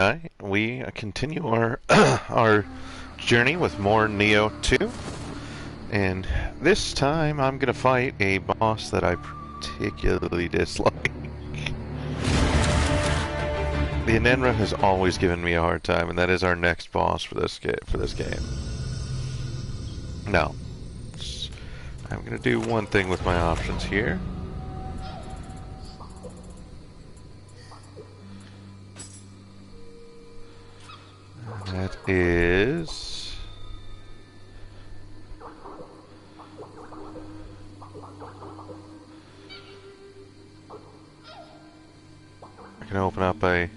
Tonight we continue our our journey with more Nioh 2, and this time I'm gonna fight a boss that I particularly dislike. The Enenra has always given me a hard time, and that is our next boss for this game. Now, I'm gonna do one thing with my options here. That is... I can open up a...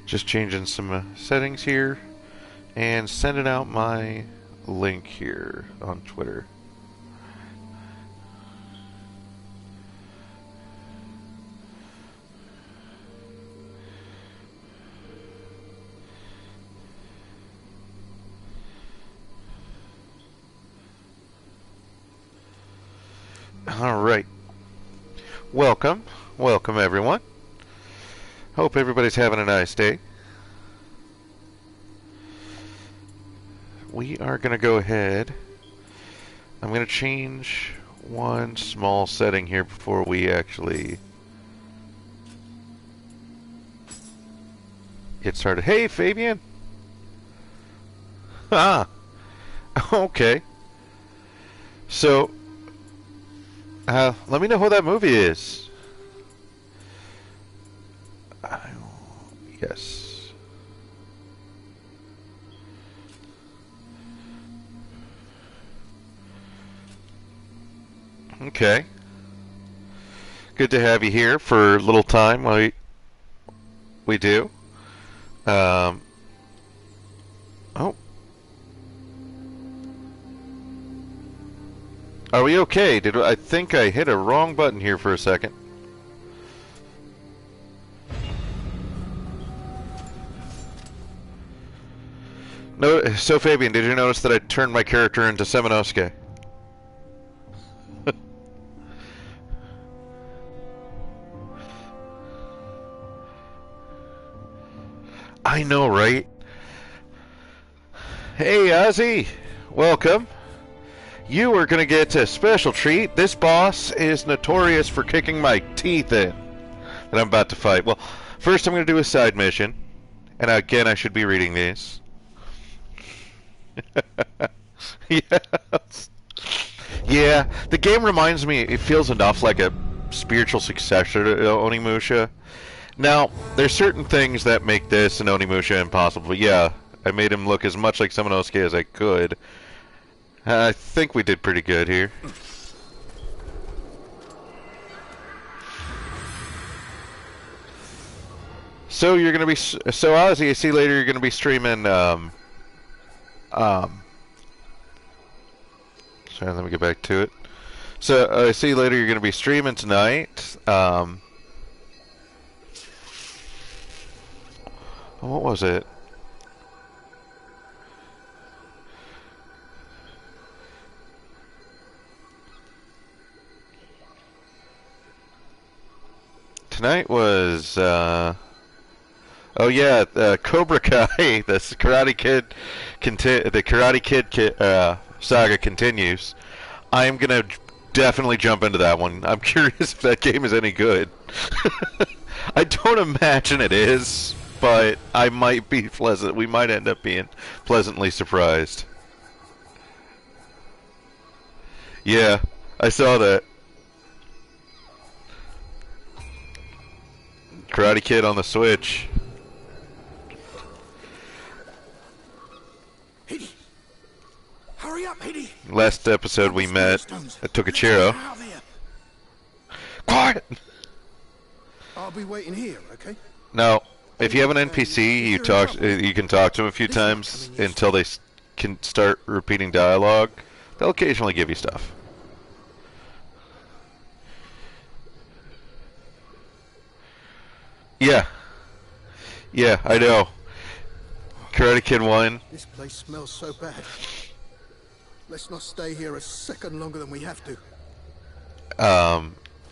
Just changing some settings here and sending out my link here on Twitter. Alright. Welcome everyone. Hope everybody's having a nice day. We are going to go ahead. I'm going to change one small setting here before we actually get started. Hey, Fabian! Ah! Okay. So, let me know what that movie is. Yes. Okay. Good to have you here for a little time while we do. Oh. Are we okay? I think I hit a wrong button here for a second. No, so Fabian, did you notice that I turned my character into Semenosuke? I know, right? Hey, Ozzy! Welcome. You are gonna get a special treat. This boss is notorious for kicking my teeth in that I'm about to fight. Well, first I'm gonna do a side mission. And again, I should be reading these. Yes. Yeah, the game reminds me, it feels enough like a spiritual successor to Onimusha. Now, there's certain things that make this and Onimusha impossible, but yeah, I made him look as much like Semenosuke as I could. I think we did pretty good here. So you're gonna be, so Ozzy, I see later you're gonna be streaming, sorry, let me get back to it. So I see later you're gonna be streaming tonight. What was it? Tonight was Oh yeah, Cobra Kai, the Karate Kid, the Karate Kid saga continues. I'm gonna definitely jump into that one. I'm curious if that game is any good. I don't imagine it is, but I might be pleasant. We might end up being pleasantly surprised. Yeah, I saw that. Karate Kid on the Switch. Hidi! Hurry up, Hidi! Last episode we met at Tokachiro. Quiet! I'll be waiting here, okay? No. If you have an NPC, you can talk to them a few times until they can start repeating dialogue. They'll occasionally give you stuff. Yeah. Yeah, I know. Karate Kid 1. This place smells so bad. Let's not stay here a second longer than we have to.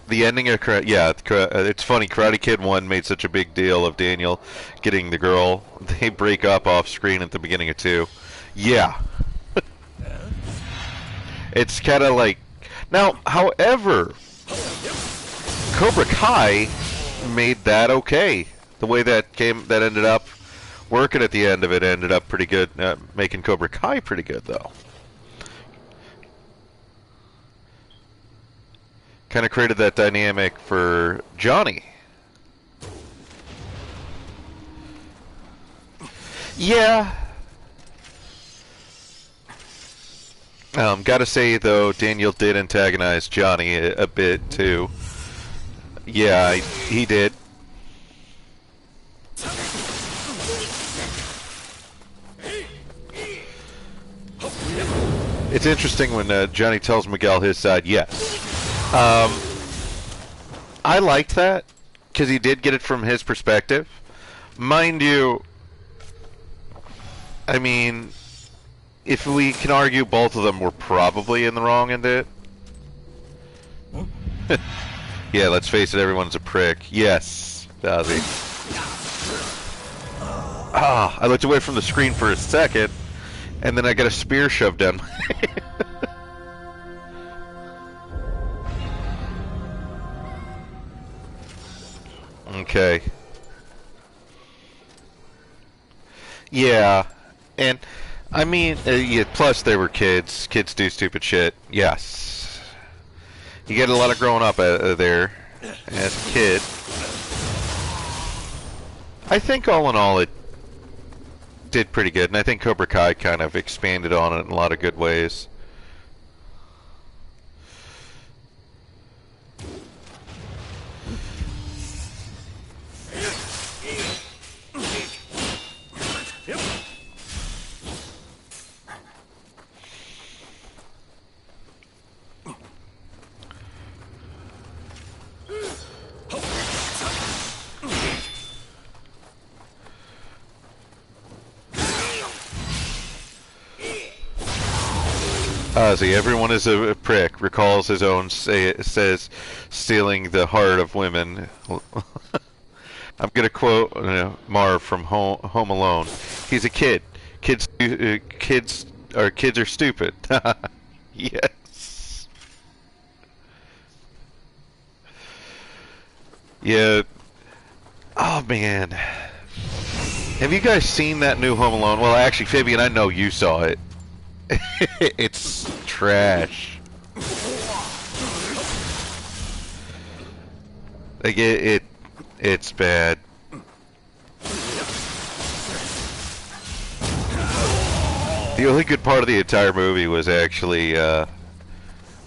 The ending of it's funny. Karate Kid 1 made such a big deal of Daniel getting the girl. They break up off screen at the beginning of 2. Yeah. It's kind of like... Now, however, Cobra Kai made that okay. The way that ended up working at the end of it ended up pretty good, making Cobra Kai pretty good, though. Kind of created that dynamic for Johnny. Yeah. Gotta say, though, Daniel did antagonize Johnny a bit, too. Yeah, he did. It's interesting when Johnny tells Miguel his side, yes. I liked that, because he did get it from his perspective. Mind you, I mean, if we can argue both of them were probably in the wrong in it. Yeah, let's face it, everyone's a prick. Yes, Dazzy. Ah, I looked away from the screen for a second, and then I got a spear shoved down my Okay. Yeah, and I mean, yeah, plus they were kids. Kids do stupid shit. Yes. You get a lot of growing up there as a kid. I think all in all it did pretty good, and I think Cobra Kai kind of expanded on it in a lot of good ways. Ozzy, everyone is a prick, recalls his own says stealing the heart of women. I'm gonna quote Marv from Home Alone. He's a kid. Kids are stupid. Yes. Yeah. Oh man. Have you guys seen that new Home Alone? Well, actually, Fabian, I know you saw it. It's trash. Like it's bad. The only good part of the entire movie was actually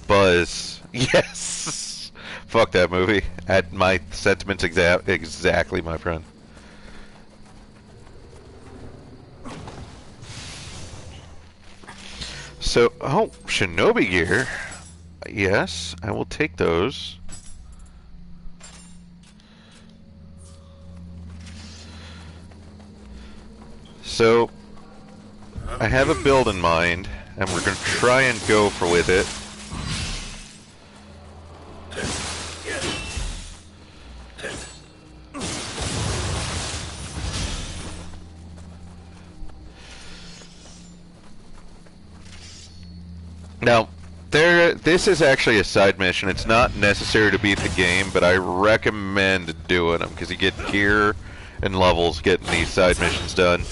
Buzz. Yes. Fuck that movie. At my sentiments exactly, my friend. So, oh, Shinobi gear. Yes, I will take those. So, I have a build in mind, and we're going to try and go with it. Now, this is actually a side mission. It's not necessary to beat the game, but I recommend doing them because you get gear and levels getting these side missions done.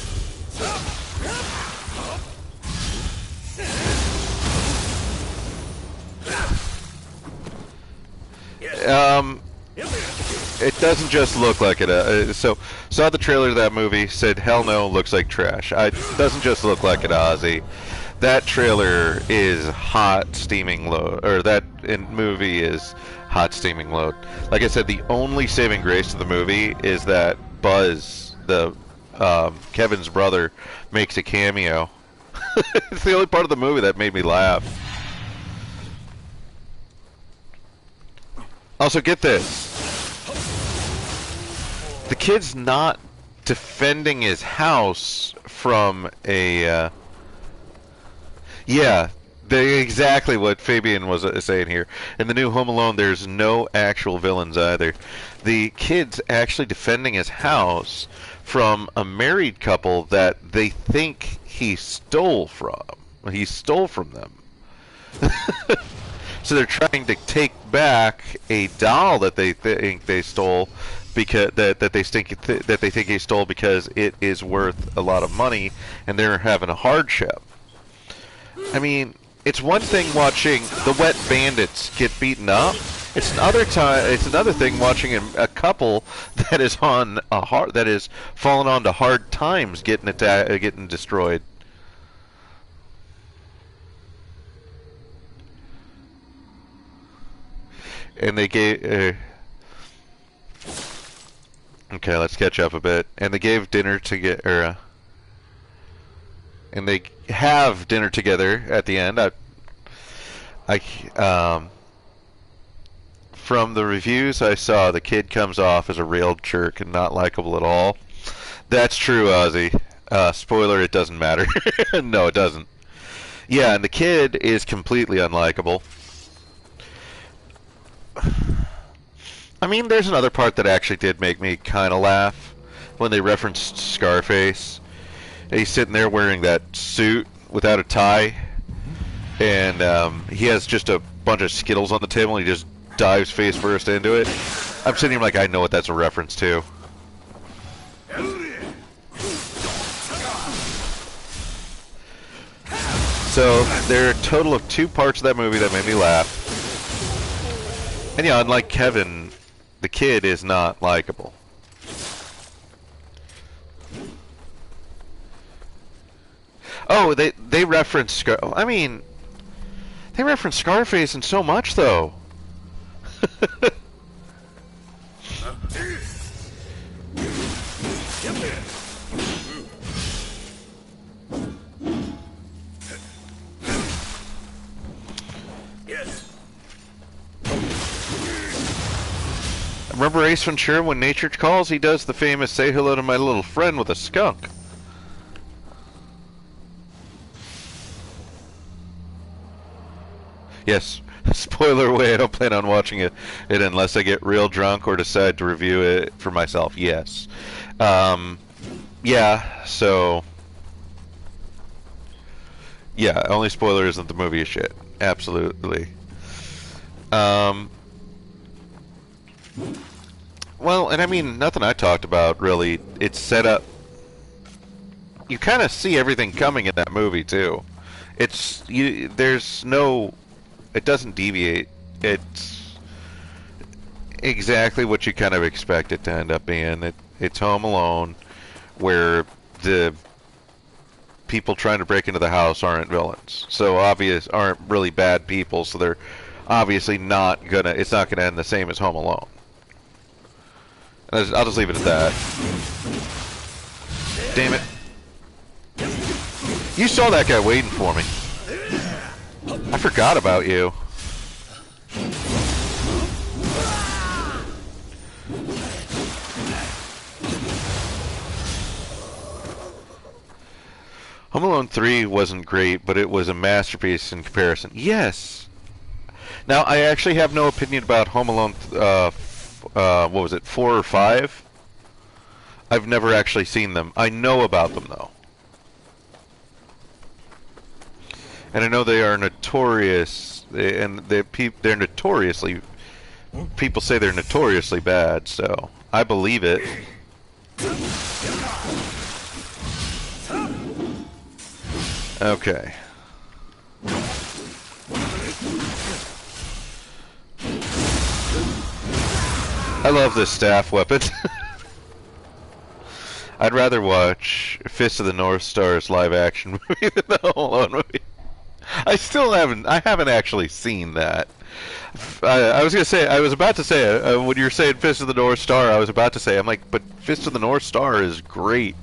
It doesn't just look like it. So, saw the trailer of that movie, said, hell no, looks like trash. It doesn't just look like it, Ozzy. That trailer is hot steaming load, or that movie is hot steaming load. Like I said, the only saving grace to the movie is that Buzz, the Kevin's brother, makes a cameo. It's the only part of the movie that made me laugh. Also, get this. The kid's not defending his house from a... yeah, exactly what Fabian was saying here. In the new Home Alone, there's no actual villains either. The kid's actually defending his house from a married couple that they think he stole from. He stole from them. So they're trying to take back a doll that they think they stole, because that they think he stole because it is worth a lot of money, and they're having a hardship. I mean, it's one thing watching the wet bandits get beaten up. It's another thing watching a couple that is falling onto hard times getting destroyed. And they gave. Okay, let's catch up a bit. And they gave dinner together. And they have dinner together at the end. From the reviews I saw, the kid comes off as a real jerk and not likable at all. That's true, Ozzy. Spoiler: it doesn't matter. No, it doesn't. Yeah, and the kid is completely unlikable. I mean, there's another part that actually did make me kind of laugh when they referenced Scarface. He's sitting there wearing that suit without a tie, and he has just a bunch of Skittles on the table, and he just dives face first into it. I'm sitting here like, I know what that's a reference to. So there are a total of 2 parts of that movie that made me laugh. And yeah, unlike Kevin, the kid is not likable. Oh, they reference they reference Scarface in so much, though. Yes. Remember Ace Ventura, when nature calls, he does the famous "say hello to my little friend" with a skunk. Yes, spoiler away, I don't plan on watching it unless I get real drunk or decide to review it for myself. Yes. Yeah, so... yeah, only spoiler isn't the movie is shit. Absolutely. Well, and I mean, nothing I talked about, really. It's set up... you kind of see everything coming in that movie, too. There's no... it doesn't deviate. It's exactly what you kind of expect it to end up being. It's Home Alone, where the people trying to break into the house aren't villains. So aren't really bad people, so they're obviously not gonna... it's not gonna end the same as Home Alone. I'll just leave it at that. Damn it. You saw that guy waiting for me. I forgot about you. Home Alone 3 wasn't great, but it was a masterpiece in comparison. Yes! Now, I actually have no opinion about Home Alone, what was it, 4 or 5? I've never actually seen them. I know about them, though. And I know they are notorious, and they're notoriously. People say they're notoriously bad, so I believe it. Okay. I love this staff weapon. I'd rather watch Fist of the North Star's live action movie than the Home Alone movie. I haven't actually seen that. I was gonna say, I was about to say, when you were saying Fist of the North Star, I was about to say, I'm like, but Fist of the North Star is great.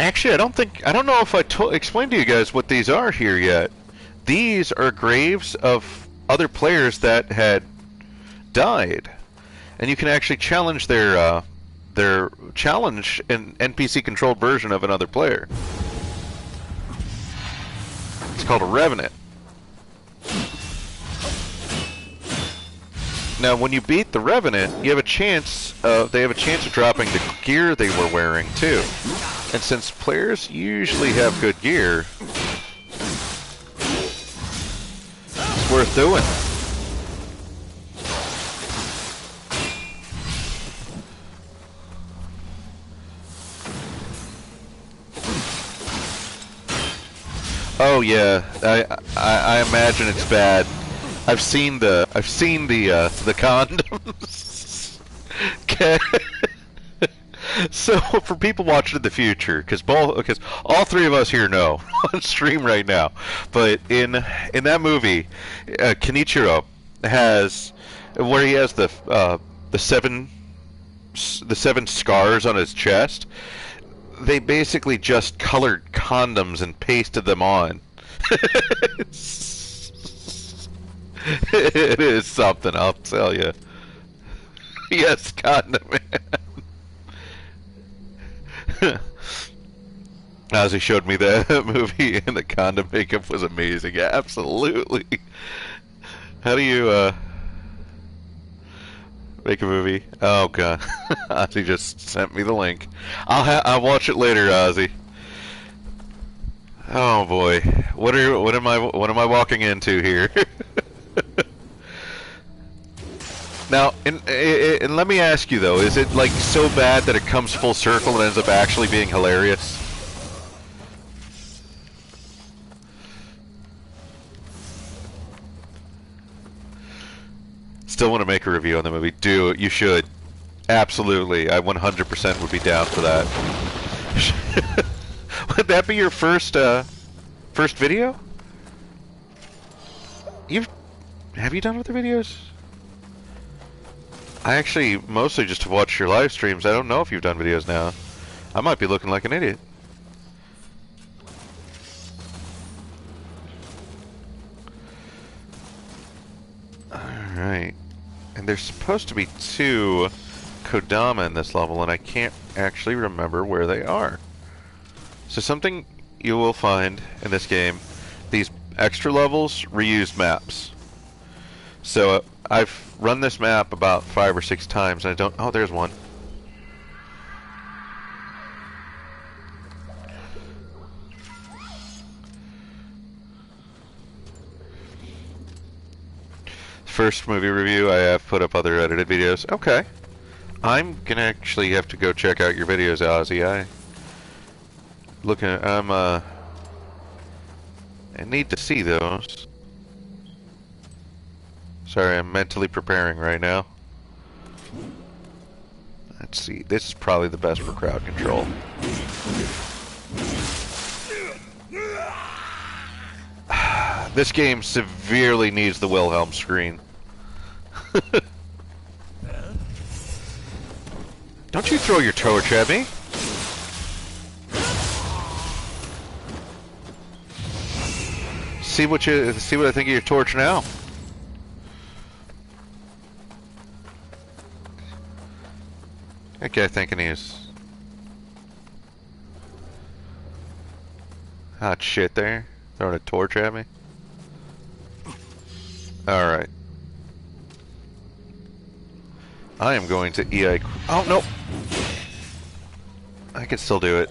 Actually, I don't know if I explained to you guys what these are here yet. These are graves of other players that had died, and you can actually challenge their challenge an NPC controlled version of another player. It's called a Revenant. Now, when you beat the Revenant, you have a chance. They have a chance of dropping the gear they were wearing too. And since players usually have good gear, it's worth doing. Oh yeah, I imagine it's bad. I've seen the condoms. Okay. So for people watching in the future, because all three of us here know on stream right now, but in that movie, Kenichiro has where he has the seven scars on his chest. They basically just colored condoms and pasted them on. It is something, I'll tell you. Yes, Condom Man. Ozzy showed me that movie, and the condom makeup was amazing. Yeah, absolutely. How do you make a movie? Oh god, Ozzy just sent me the link. I'll watch it later, Ozzy. Oh boy, what am I walking into here? Now, and let me ask you though, is it like so bad that it comes full circle and ends up actually being hilarious? Still want to make a review on the movie? Do you should. Absolutely, I 100% would be down for that. Would that be your first video? Have you done other videos? I actually mostly just watch your live streams. I don't know if you've done videos now. I might be looking like an idiot. Alright. And there's supposed to be 2 Kodama in this level, and I can't actually remember where they are. So something you will find in this game, these extra levels reuse maps. So I've run this map about 5 or 6 times, and I don't... Oh, there's one. First movie review, I have put up other edited videos. Okay. I'm gonna actually have to go check out your videos, Ozzy. I need to see those. Sorry, I'm mentally preparing right now. Let's see. This is probably the best for crowd control. This game severely needs the Wilhelm screen. Don't you throw your torch at me. See what I think of your torch now. That guy thinking he's hot shit there, throwing a torch at me. Alright. I am going to EI... Oh, no! I can still do it.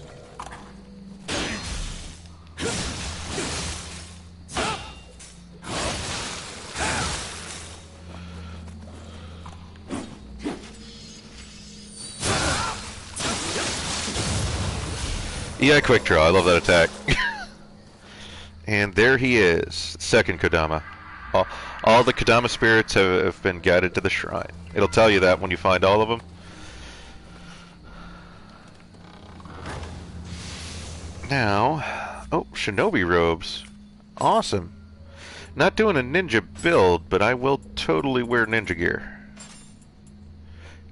Yeah, quick draw. I love that attack. And there he is, second Kodama. All the Kodama spirits have been guided to the shrine. It'll tell you that when you find all of them. Now, oh, shinobi robes. Awesome. Not doing a ninja build, but I will totally wear ninja gear.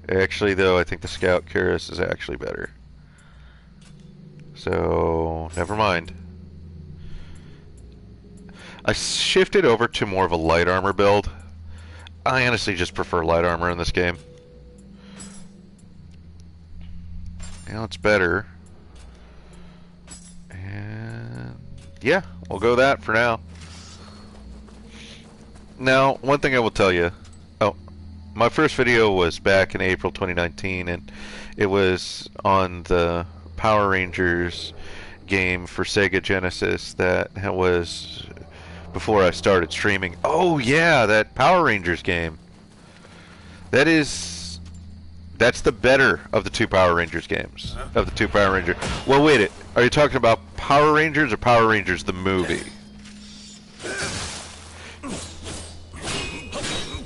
Actually, though, I think the Scout Cuirass is actually better. So, never mind. I shifted over to more of a light armor build. I honestly just prefer light armor in this game. Now it's better. And yeah, we'll go that for now. Now, one thing I will tell you. Oh, my first video was back in April 2019, and it was on the Power Rangers game for Sega Genesis that was before I started streaming. Oh yeah, that Power Rangers game. That's the better of the two Power Rangers games. Of the two Power Rangers. Well, wait, are you talking about Power Rangers or Power Rangers the movie?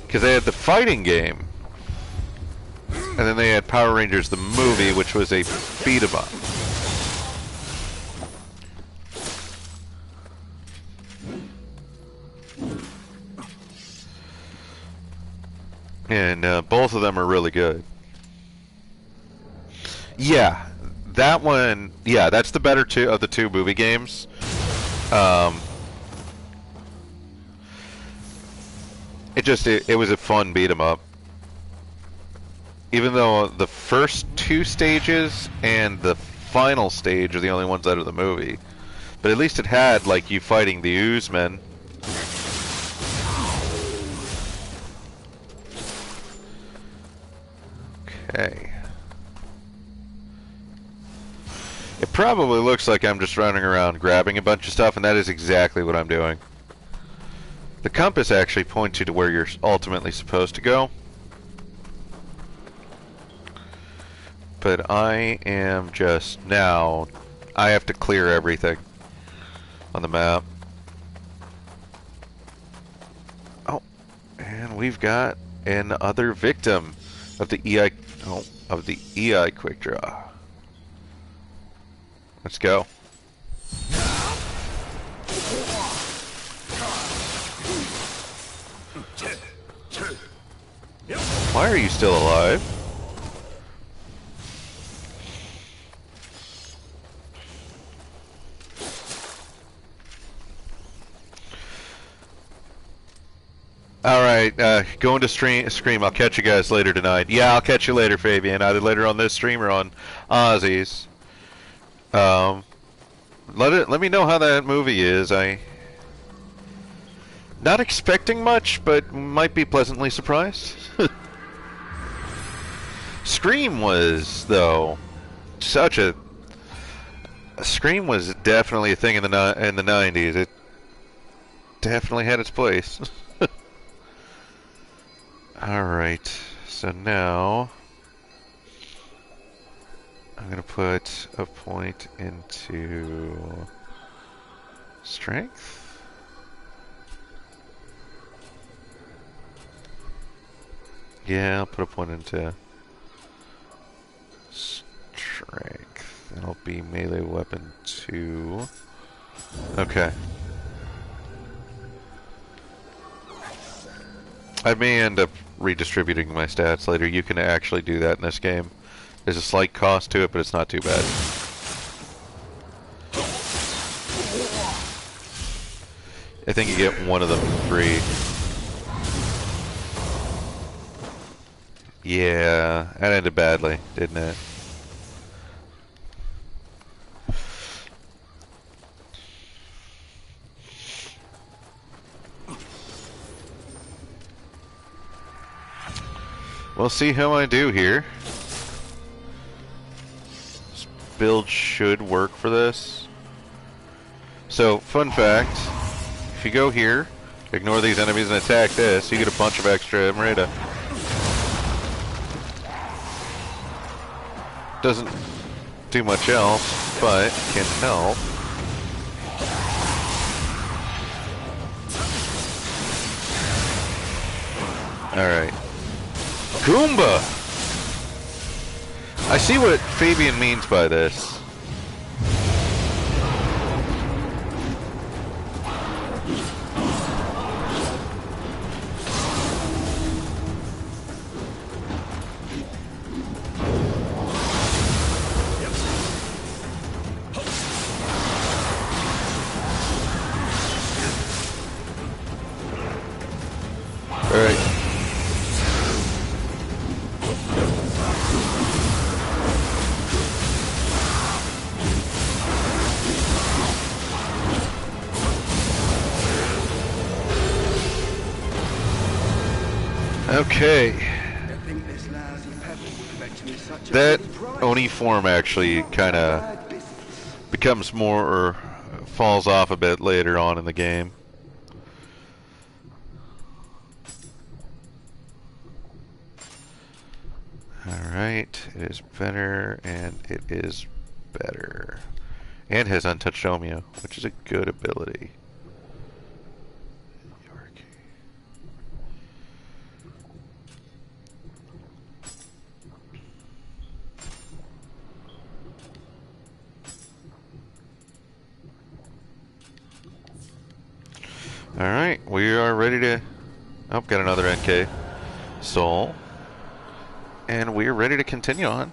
Because they had the fighting game, and then they had Power Rangers the movie, which was a beat 'em up. And both of them are really good. Yeah, that one. Yeah, that's the better two of the two movie games. It was a fun beat 'em up. Even though the first two stages and the final stage are the only ones out of the movie, but at least it had like you fighting the Oozemen. Okay. It probably looks like I'm just running around grabbing a bunch of stuff, and that is exactly what I'm doing. The compass actually points you to where you're ultimately supposed to go. But I am just now... I have to clear everything on the map. Oh, and we've got another victim of the EI quick draw. Let's go. Why are you still alive? Alright, going to Scream. I'll catch you guys later tonight. Yeah, I'll catch you later, Fabian. Either later on this stream or on Ozzy's. Let me know how that movie is. Not expecting much, but might be pleasantly surprised. Scream was, though, Scream was definitely a thing in the 90s. It definitely had its place. Alright, so now I'm going to put a point into strength. Yeah, I'll put a point into strength. That'll be melee weapon 2. Okay. I may end up redistributing my stats later. You can actually do that in this game. There's a slight cost to it, but it's not too bad. I think you get one of them free. Yeah, that ended badly, didn't it? We'll see how I do here. build should work for this. So, fun fact, if you go here, ignore these enemies and attack this, you get a bunch of extra Emerita. Doesn't do much else, but can help. Alright. Goomba! I see what Fabian means by this. Okay. That Oni form actually kind of becomes more, or falls off a bit later on in the game. Alright, it is better, and it is better. And has untouched Omeo, which is a good ability. Alright, we are ready to... Oh, got another NK soul. And we're ready to continue on.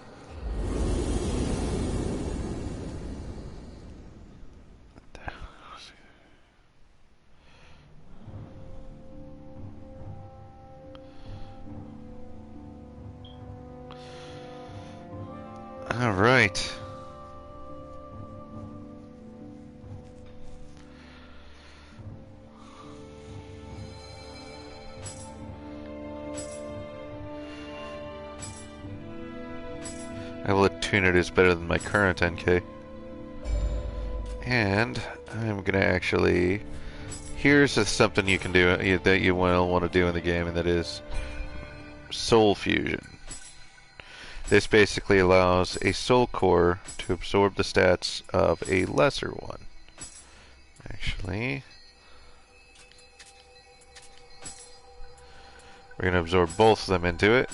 Alright. I will attune it is better than my current NK. And I'm gonna actually... Here's something you can do that you will want to do in the game, and that is Soul Fusion. This basically allows a soul core to absorb the stats of a lesser one. Actually, we're going to absorb both of them into it.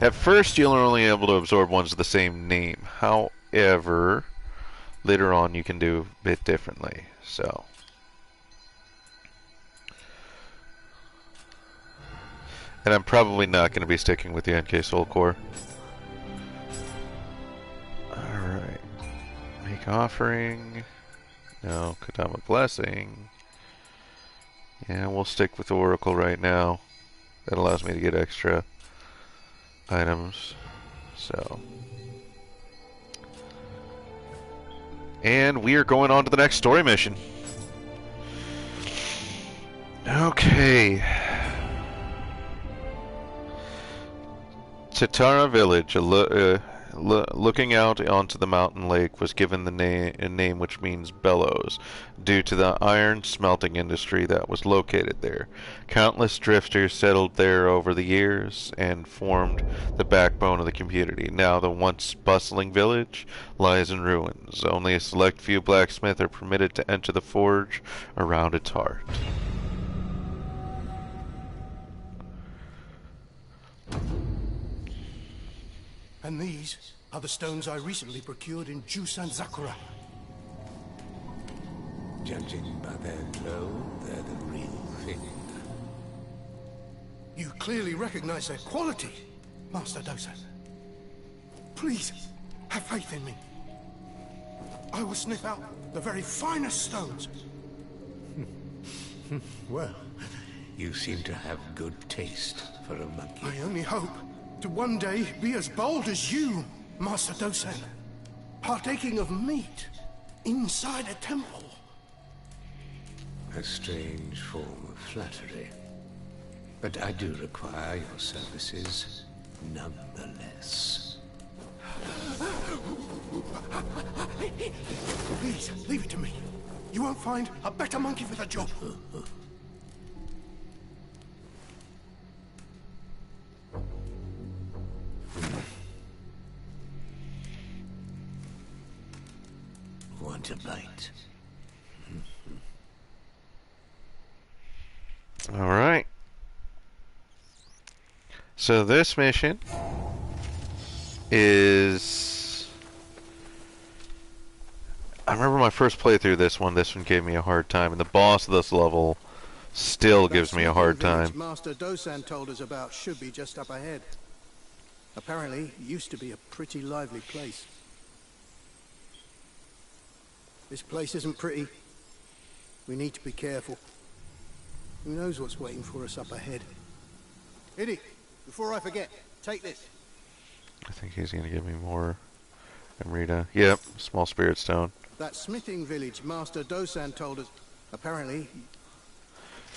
At first, you'll only be able to absorb ones of the same name. However, later on you can do a bit differently. So, and I'm probably not going to be sticking with the NK Soul Core. Alright. Make offering. No, Kodama Blessing. Yeah, we'll stick with Oracle right now. That allows me to get extra items. So. And we are going on to the next story mission. Okay. Tatara Village, looking out onto the mountain lake, was given the a name which means bellows, due to the iron smelting industry that was located there. Countless drifters settled there over the years and formed the backbone of the community. Now the once bustling village lies in ruins. Only a select few blacksmiths are permitted to enter the forge around its heart. And these are the stones I recently procured in Jusan Zakura. Judging by their glow, they're the real thing. You clearly recognize their quality, Master Dosan. Please, have faith in me. I will sniff out the very finest stones. Well, you seem to have good taste for a monkey. I only hope to one day be as bold as you, Master Dosan, partaking of meat inside a temple. A strange form of flattery. But I do require your services, nonetheless. Please, leave it to me. You won't find a better monkey for the job. Want a bite? Alright. So this mission is... I remember my first playthrough of this one gave me a hard time, and the boss of this level still gives me a hard time. Master Dosan told us about should be just up ahead. Apparently, it used to be a pretty lively place. This place isn't pretty. We need to be careful. Who knows what's waiting for us up ahead? Iddy, before I forget, take this. I think he's going to give me more. Amrita. Yep, small spirit stone. That smithing village Master Dosan told us. Apparently.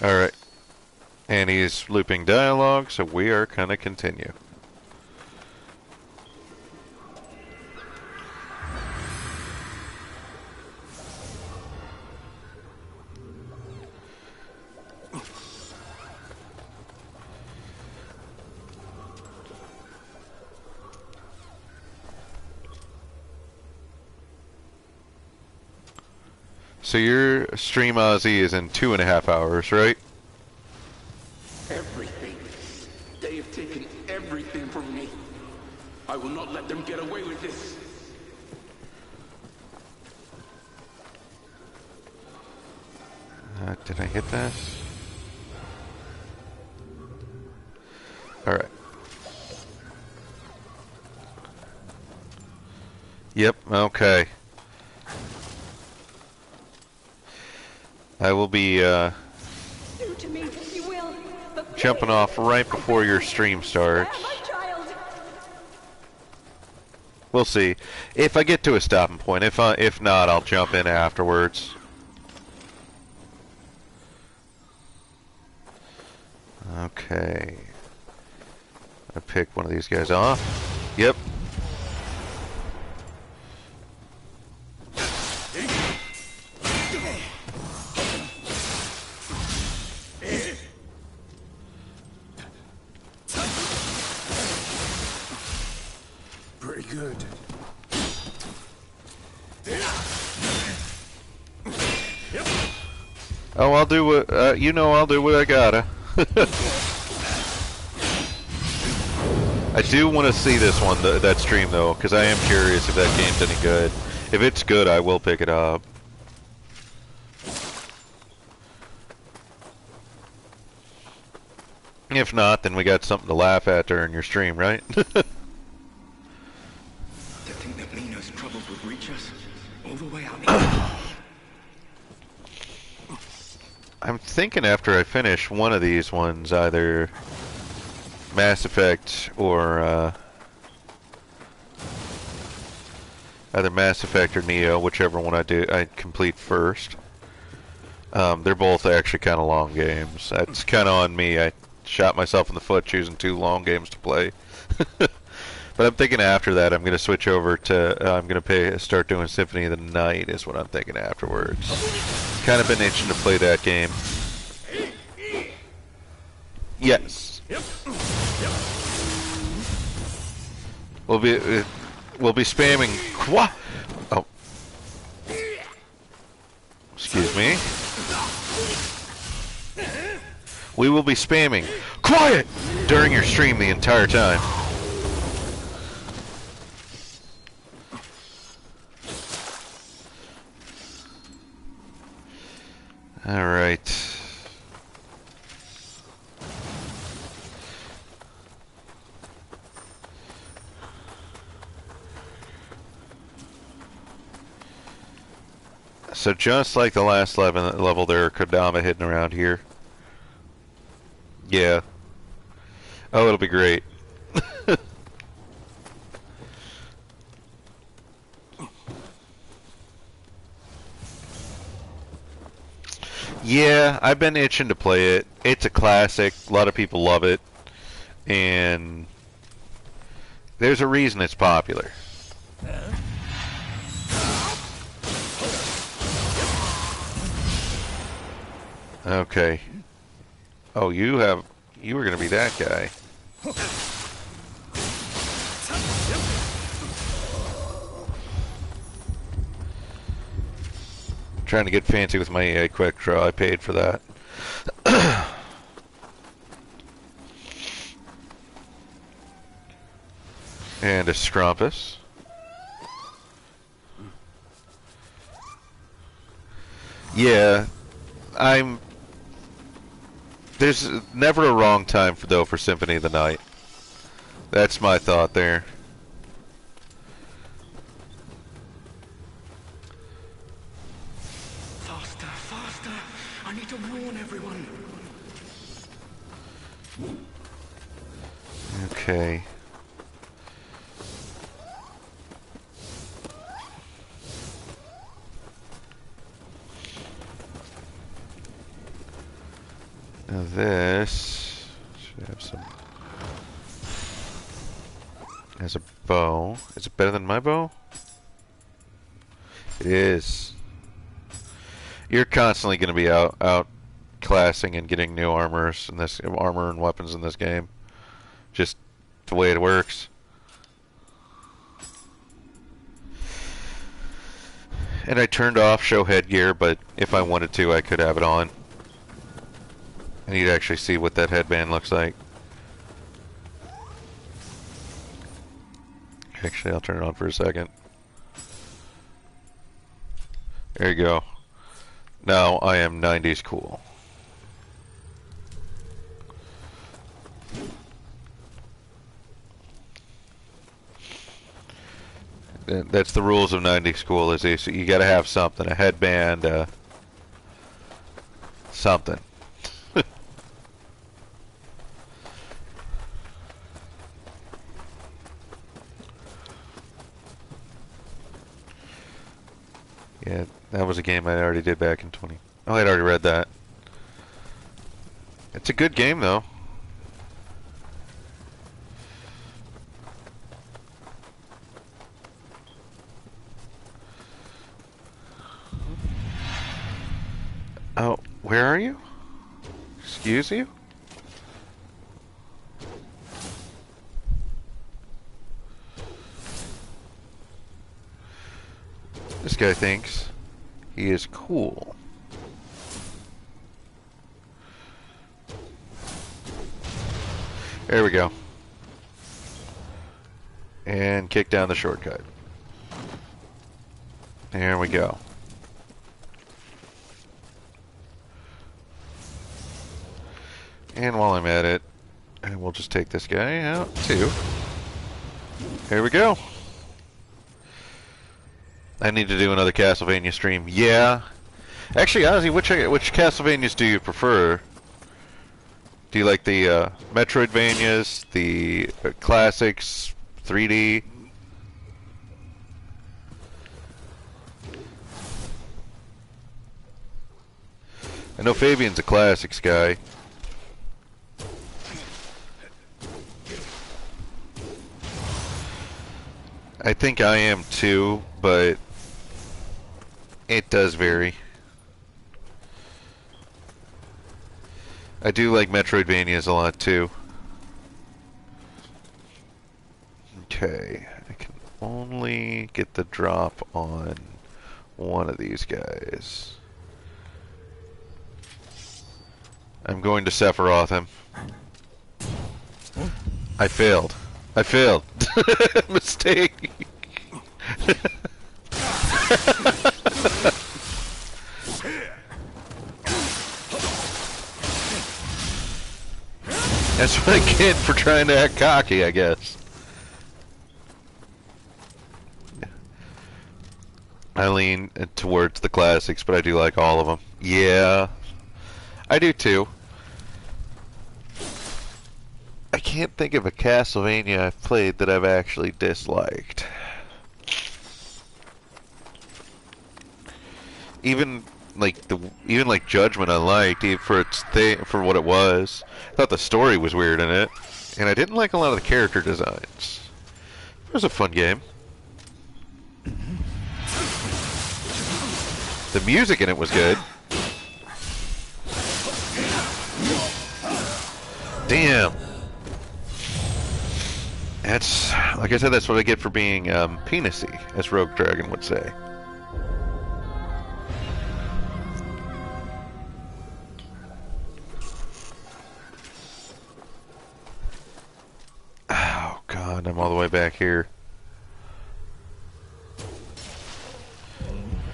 Alright. And he's looping dialogue, so we are going to continue. So your stream, Ozzy, is in 2.5 hours, right? Everything. They have taken everything from me. I will not let them get away with this. Did I hit that? Alright. Yep, okay. I will be Do to me if you will, but jumping off right before your stream starts. my child. We'll see. If I get to a stopping point, if not, I'll jump in afterwards. Okay. I pick one of these guys off. Yep. Pretty good. Oh, I'll do what, I'll do what I gotta. I do want to see this one, that stream, though, because I am curious if that game's any good. If it's good, I will pick it up. If not, then we got something to laugh at during your stream, right? To think that Nino's troubles would reach us all the way out here. I'm thinking after I finish one of these ones, either Mass Effect or either Mass Effect or Nioh, whichever one I complete first. They're both actually kind of long games. That's kind of on me. I shot myself in the foot choosing 2 long games to play. But I'm thinking after that, I'm going to switch over to, I'm going to start doing Symphony of the Night is what I'm thinking afterwards. Kind of been itching to play that game. Yes. We'll be spamming. Oh. Excuse me. We will be spamming quiet during your stream the entire time. All right. So just like the last level, there are Kodama hidden around here. Yeah. Oh, it'll be great. Yeah, I've been itching to play it. It's a classic. A lot of people love it. And there's a reason it's popular. Okay. Oh, you were gonna be that guy. Trying to get fancy with my EA quick draw. I paid for that. And a Scrumpus. Yeah, there's never a wrong time for Symphony of the Night. That's my thought there. Faster, faster! I need to warn everyone. Okay. Now this should have some. Has a bow. Is it better than my bow? It is. You're constantly going to be out classing and getting new armor and weapons in this game. Just the way it works. And I turned off show headgear, but if I wanted to, I could have it on. And you'd actually see what that headband looks like. Actually, I'll turn it on for a second. There you go. Now I am 90s cool. That's the rules of 90s cool, is you gotta have something. A headband, something. Yeah, that was a game I already did back in 20. Oh, I'd already read that. It's a good game, though. Oh, where are you? Excuse you? This guy thinks he is cool. There we go. And kick down the shortcut. There we go. And while I'm at it, we'll just take this guy out too. There we go. I need to do another Castlevania stream. Yeah. Actually, Ozzy, which Castlevanias do you prefer? Do you like the Metroidvanias, the classics, 3D? I know Fabian's a classics guy. I think I am too, but it does vary. I do like Metroidvanias a lot too. Okay, I can only get the drop on one of these guys. I'm going to Sephiroth him. I failed. I failed. Mistake. That's what I get for trying to act cocky, I guess. I lean towards the classics, but I do like all of them. Yeah, I do too. I can't think of a Castlevania I've played that I've actually disliked. Even like Judgment I liked for what it was. I thought the story was weird in it, and I didn't like a lot of the character designs. It was a fun game. The music in it was good. Damn. That's, like I said, that's what I get for being penisy, as Rogue Dragon would say. Oh god, I'm all the way back here.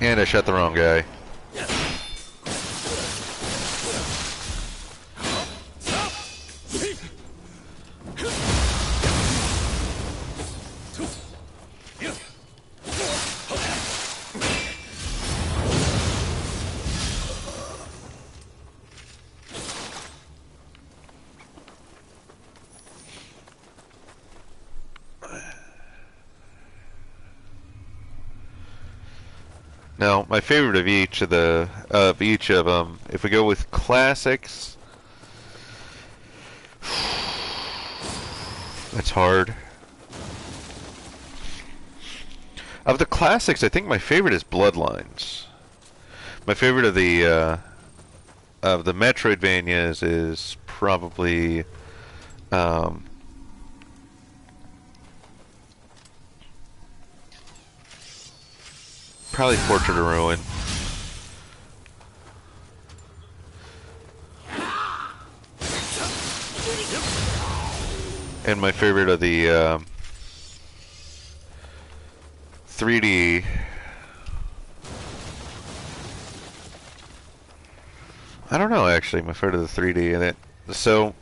And I shot the wrong guy. Now, my favorite of each of them, if we go with classics, that's hard. Of the classics, I think my favorite is Bloodlines. My favorite of the Metroidvanias is probably probably Portrait of Ruin. And my favorite of the 3D, I don't know actually, my favorite of the 3D in it. So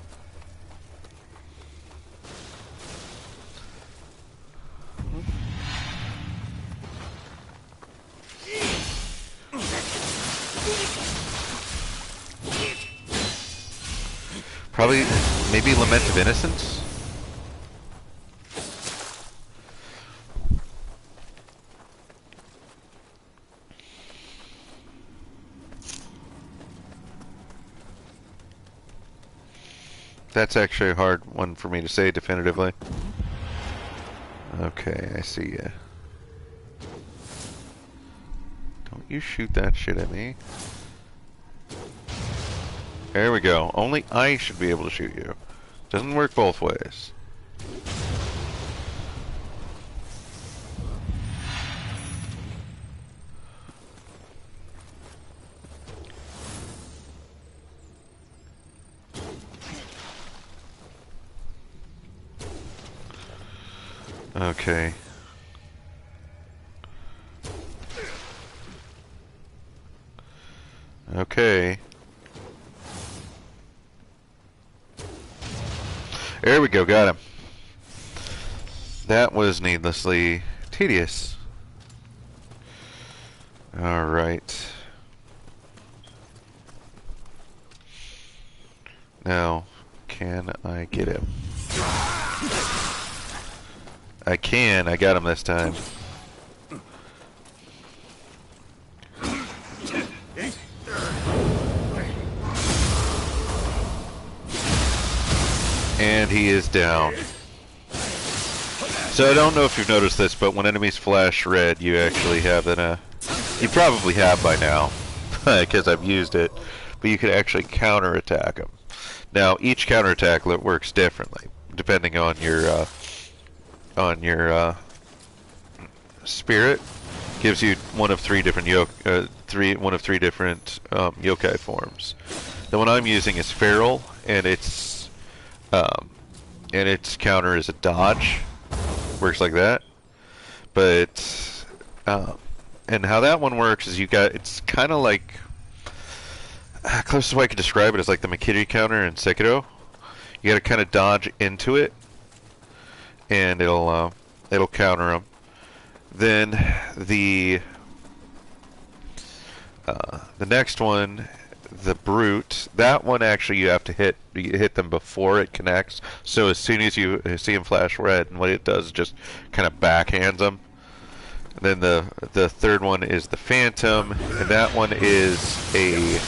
probably, maybe Lament of Innocence? That's actually a hard one for me to say definitively. Okay, I see ya. Don't you shoot that shit at me. There we go. Only I should be able to shoot you. Doesn't work both ways. Okay. Okay. There we go, got him. That was needlessly tedious. Alright. Now, can I get him? I can, I got him this time. And he is down. So I don't know if you've noticed this, but when enemies flash red, you actually have an, you probably have by now, because I've used it, but you can actually counterattack them. Now, each counterattack works differently, depending on your spirit. Gives you one of three different yokai forms. The one I'm using is feral, and its counter is a dodge. Works like that. But and how that one works is it's kind of like, closest way I could describe it is like the Makiri counter in Sekiro. You got to kind of dodge into it, and it'll counter them. Then the next one, the brute, that one actually you have to hit them before it connects. So as soon as you see them flash red, and what it does is just kind of backhands them. And then the third one is the phantom, and that one is a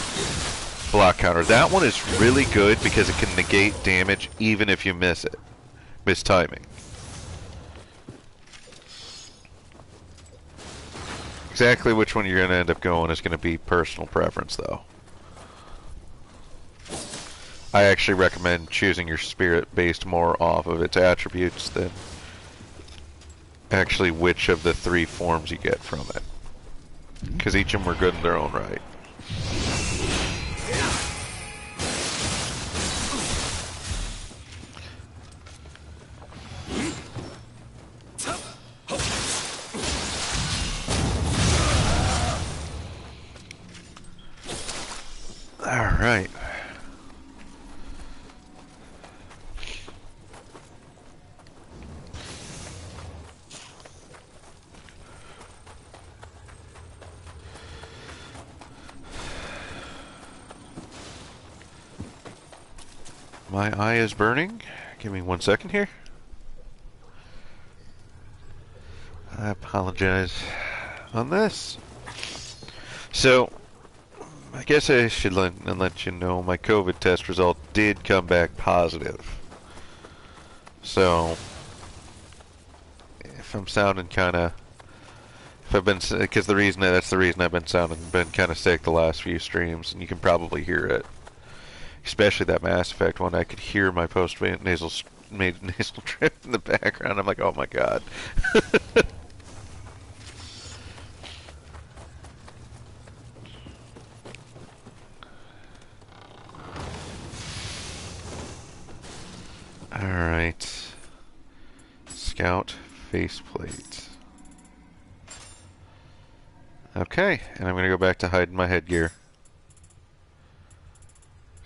block counter. That one is really good because it can negate damage even if you miss timing. Exactly which one you're going to end up going is going to be personal preference, though. I actually recommend choosing your spirit based more off of its attributes than actually which of the 3 forms you get from it. Because each of them are good in their own right. Alright. My eye is burning. Give me 1 second here. I apologize on this. So, I guess I should let you know my COVID test result did come back positive. So, if I'm sounding kind of, if I've been, because that's the reason I've been kind of sick the last few streams, and you can probably hear it. Especially that Mass Effect one, I could hear my nasal drip in the background. I'm like, oh my god. Alright. Scout faceplate. Okay, and I'm gonna go back to hiding my headgear.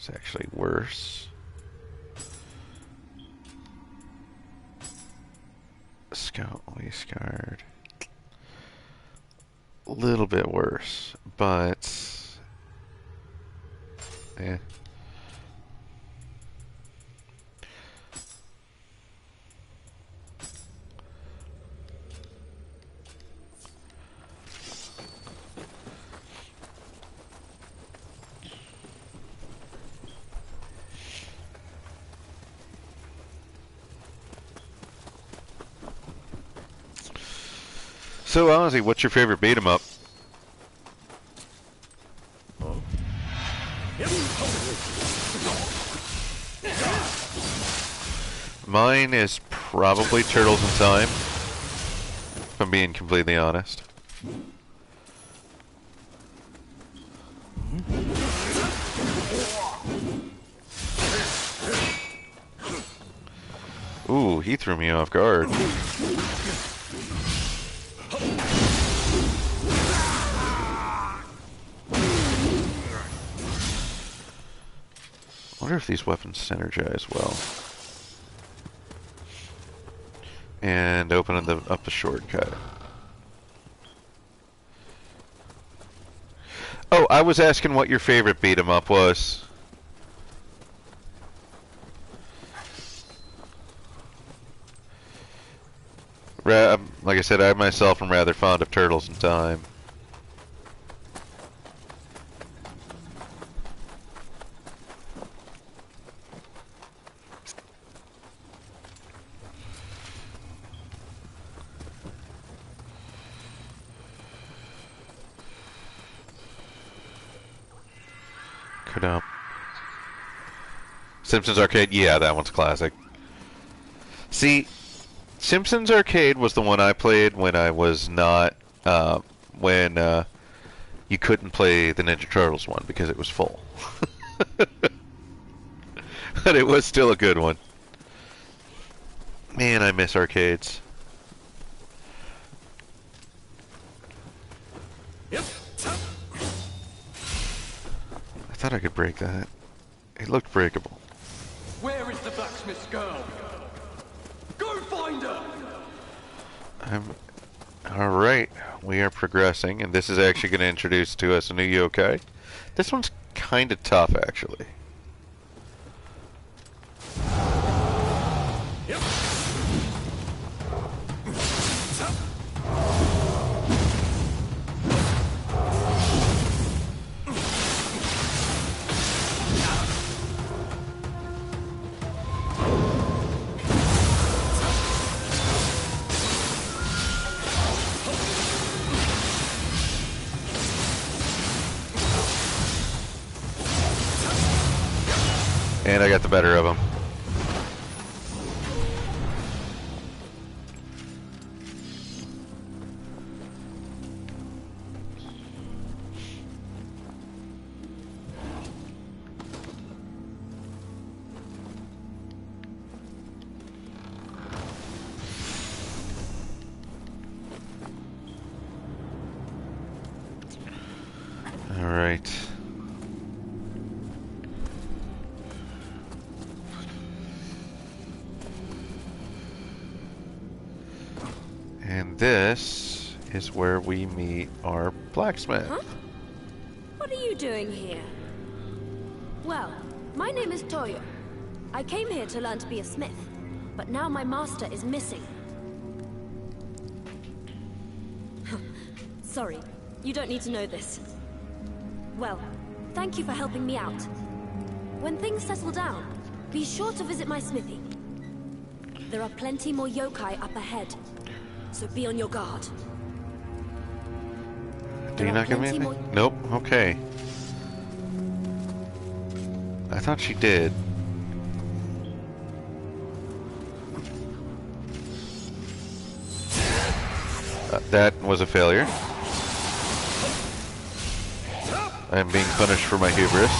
It's actually worse. Scout waist guard. A little bit worse, but yeah. So honestly, what's your favorite beat 'em up? Mine is probably Turtles in Time, if I'm being completely honest. Ooh, he threw me off guard. I wonder if these weapons synergize well. And opening up the shortcut. Oh, I was asking what your favorite beat 'em up was. Like I said, I myself am rather fond of Turtles in Time. Simpsons Arcade, yeah, that one's classic. See, Simpsons Arcade was the one I played when I was not, when you couldn't play the Ninja Turtles one because it was full. But it was still a good one. Man, I miss arcades. Yep. I thought I could break that. It looked breakable. Where is the blacksmith's girl? Go find her! Alright, we are progressing, and this is actually going to introduce to us a new yokai. This one's kind of tough, actually. Yep. And I got the better of him. All right. And this is where we meet our blacksmith. Huh? What are you doing here? Well, my name is Toyo. I came here to learn to be a smith, but now my master is missing. Sorry, you don't need to know this. Well, thank you for helping me out. When things settle down, be sure to visit my smithy. There are plenty more yokai up ahead, so be on your guard. Do you not give me anything? Nope. Okay. I thought she did. That was a failure. I am being punished for my hubris.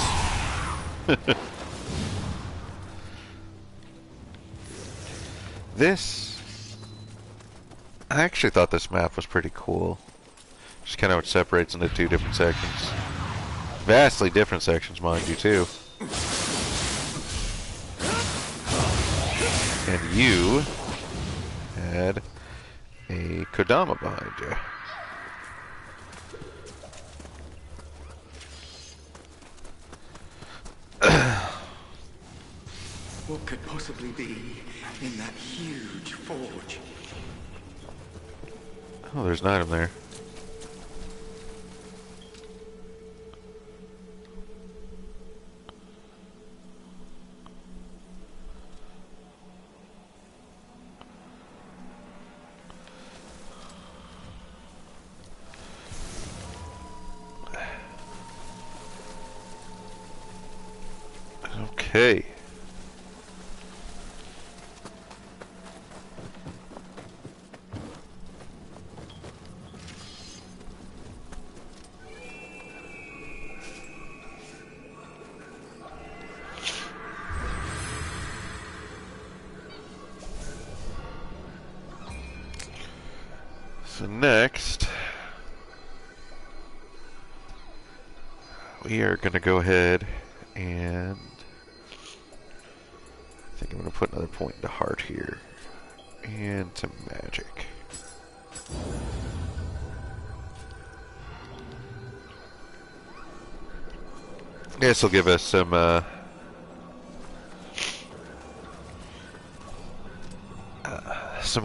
This... I actually thought this map was pretty cool. Just kind of what separates into two different sections. Vastly different sections, mind you, too. And you had a Kodama behind you. What could possibly be in that huge forge? Oh, there's an item there. Okay. So next, we are going to go ahead and I think I'm going to put another point into heart here and to magic. This will give us some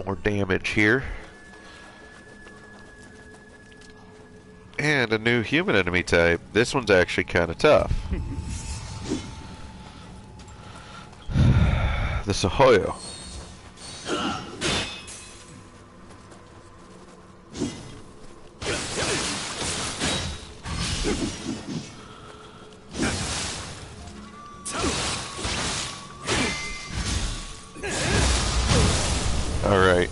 more damage here. And a new human enemy type. This one's actually kind of tough. The Sahoyo. Alright.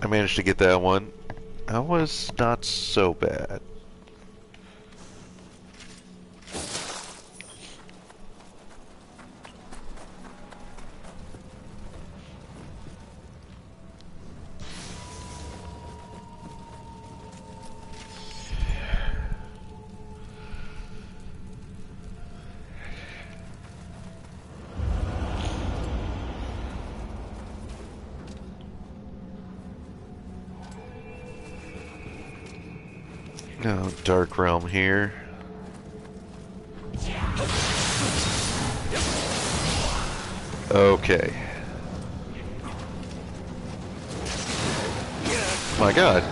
I managed to get that one. That was not so bad. No, Dark Realm here. Okay. My God.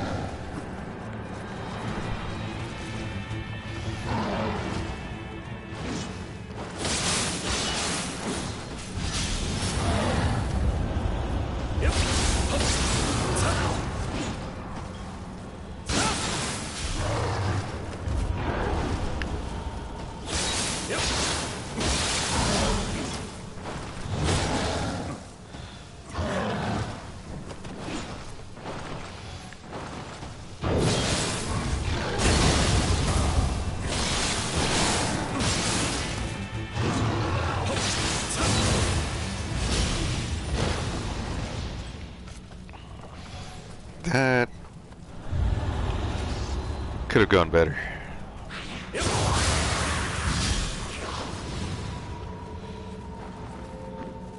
That could have gone better.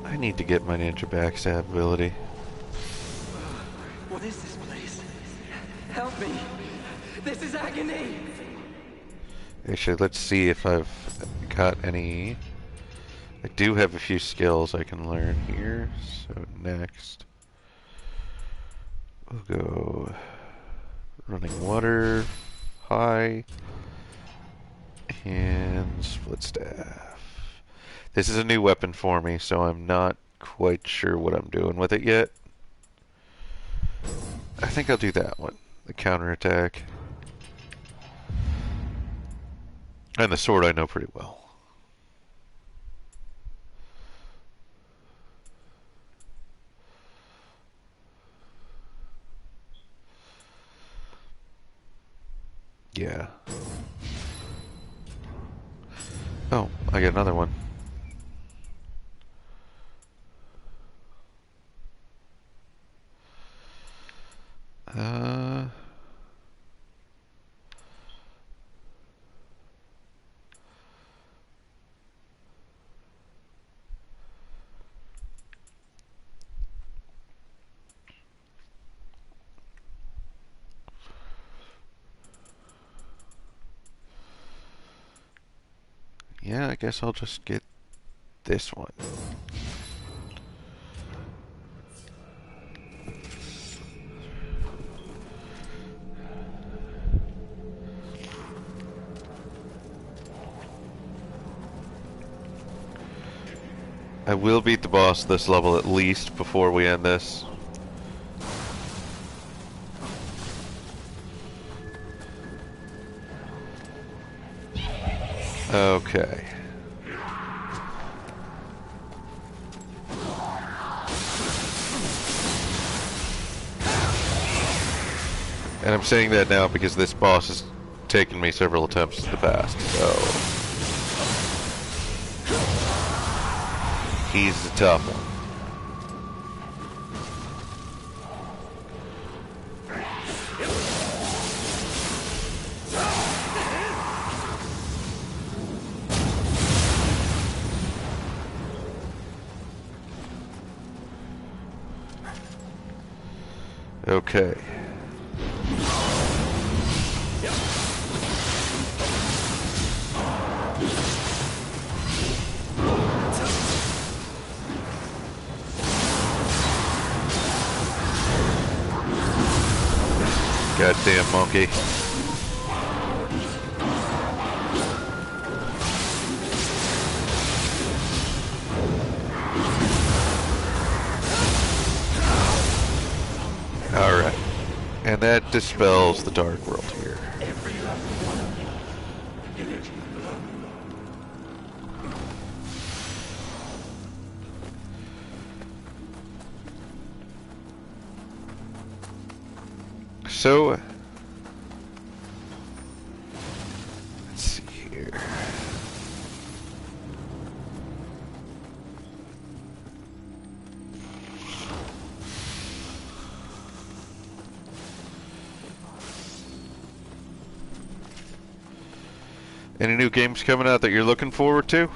I need to get my ninja backstab ability. What is this place? Help me! This is agony! Actually, let's see if I've got any. I do have a few skills I can learn here. So next, we'll go running water, high, and split staff. This is a new weapon for me, so I'm not quite sure what I'm doing with it yet. I think I'll do that one, the counterattack. And the sword I know pretty well. Yeah. Oh, I get another one. Yeah, I guess I'll just get this one. I will beat the boss this level at least before we end this. Okay. And I'm saying that now because this boss has taken me several attempts in the past, so he's the tough one. Okay. Goddamn monkey. Alright. And that dispels the dark world here. So, let's see here. Any new games coming out that you're looking forward to?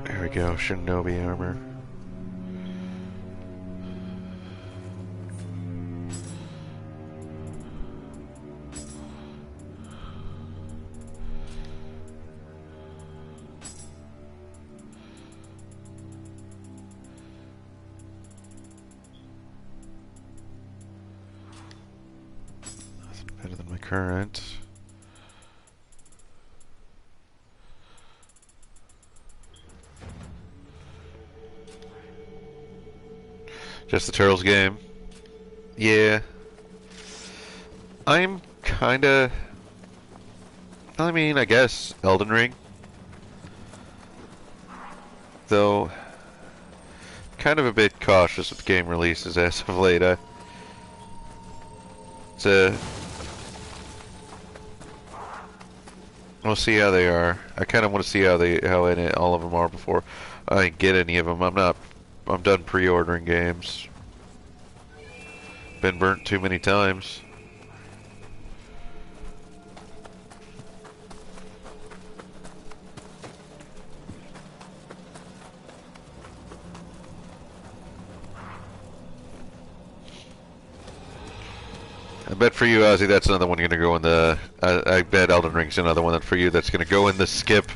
There we go, Shinobi armor. Nothing better than my current. Just the Turtles game. Yeah. I'm kinda... I mean, I guess Elden Ring. Though, kind of a bit cautious with game releases as of late. We'll see how they are. I kind of want to see how in it all of them are before I get any of them. I'm done pre-ordering games. Been burnt too many times. I bet for you, Ozzy, that's another one going to go in the... I bet Elden Ring's another one that for you that's going to go in the skip.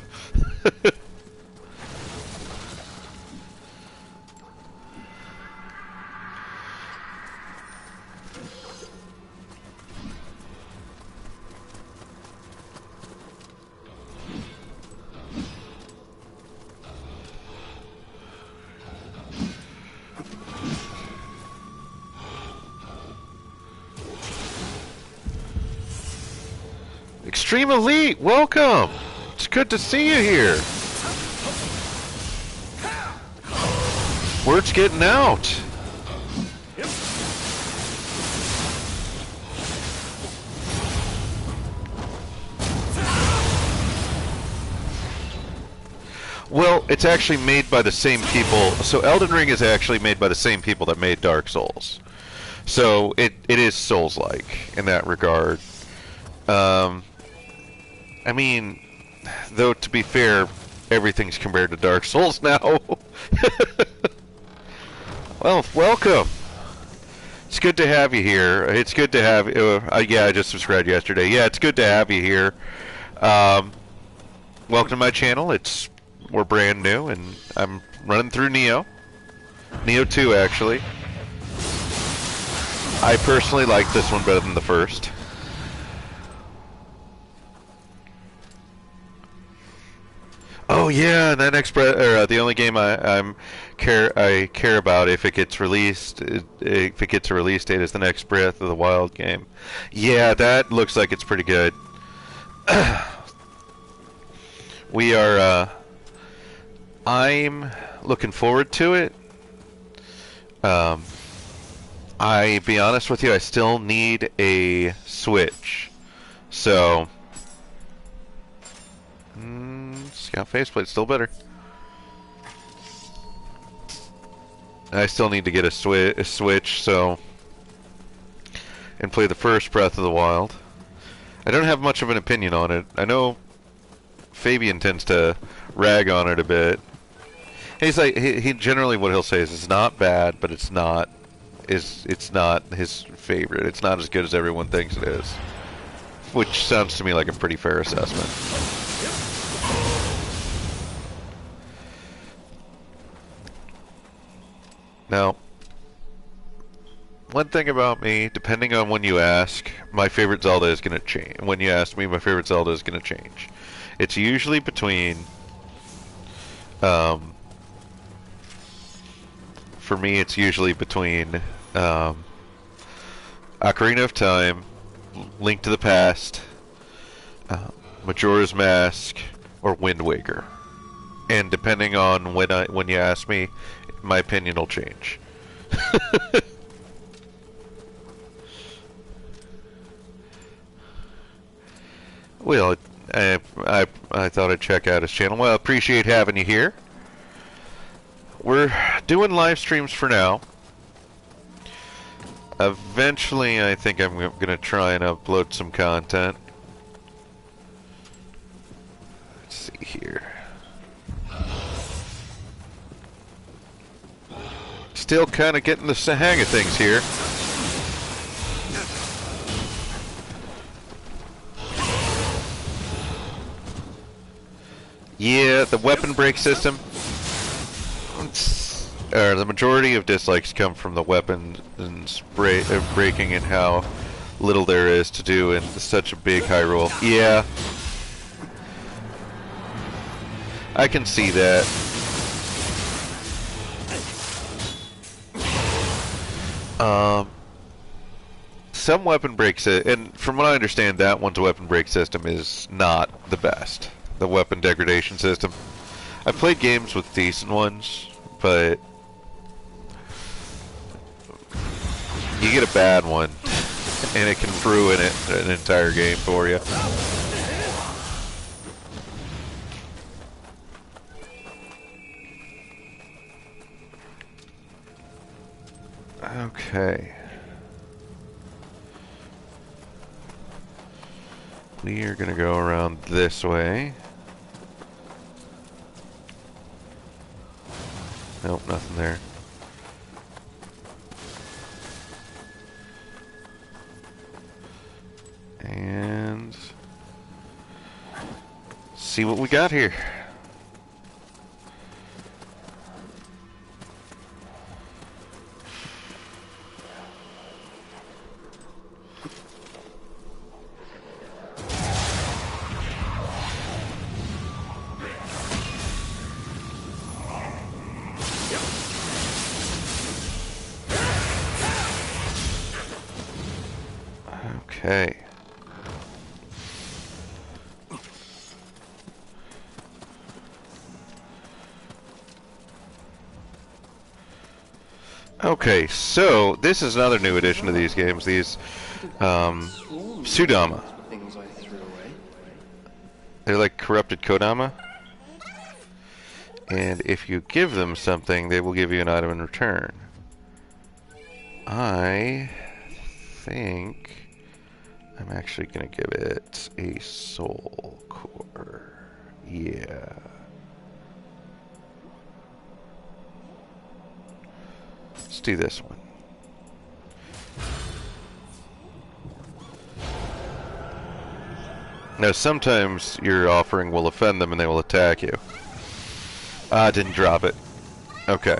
Extreme Elite, welcome! It's good to see you here. Word's getting out. Well, it's actually made by the same people. So Elden Ring is actually made by the same people that made Dark Souls. So it is Souls-like in that regard. I mean, though, to be fair, everything's compared to Dark Souls now. Well, welcome. It's good to have you here. It's good to have... yeah, I just subscribed yesterday. Yeah, it's good to have you here. Welcome to my channel. We're brand new, and I'm running through Nioh. Nioh 2, actually. I personally like this one better than the first. Oh yeah, and that next the only game I care about if it gets released, if it gets a release date, is the next Breath of the Wild game. Yeah, that looks like it's pretty good. We are. I'm looking forward to it. I be honest with you, I still need a Switch, so. Scout faceplate, still better. I still need to get a Switch, so... and play the first Breath of the Wild. I don't have much of an opinion on it. I know Fabian tends to rag on it a bit. He's like, he generally what he'll say is it's not bad, but it's not his favorite. It's not as good as everyone thinks it is. Which sounds to me like a pretty fair assessment. Now, one thing about me, depending on when you ask, my favorite Zelda is going to change. When you ask me, my favorite Zelda is going to change. It's usually between, for me, it's usually between Ocarina of Time, Link to the Past, Majora's Mask, or Wind Waker. And depending on when you ask me, my opinion will change. Well, I thought I'd check out his channel. Well, I appreciate having you here. We're doing live streams for now. Eventually, I think I'm going to try and upload some content. Let's see here. Still kind of getting the hang of things here. Yeah, the weapon break system. The majority of dislikes come from the weapon and breaking and how little there is to do in such a big Hyrule. Yeah. I can see that. some weapon breaks it, and from what I understand, that one's weapon break system is not the best. The weapon degradation system. I've played games with decent ones, but you get a bad one, and it can ruin an entire game for you. Okay. We are going to go around this way. Nope, nothing there. And see what we got here. Okay. Okay, so this is another new addition to these games. These Sudama. They're like corrupted Kodama. And if you give them something, they will give you an item in return. I think I'm actually going to give it a soul core. Yeah. Let's do this one. Now, sometimes your offering will offend them and they will attack you. Ah, didn't drop it. Okay.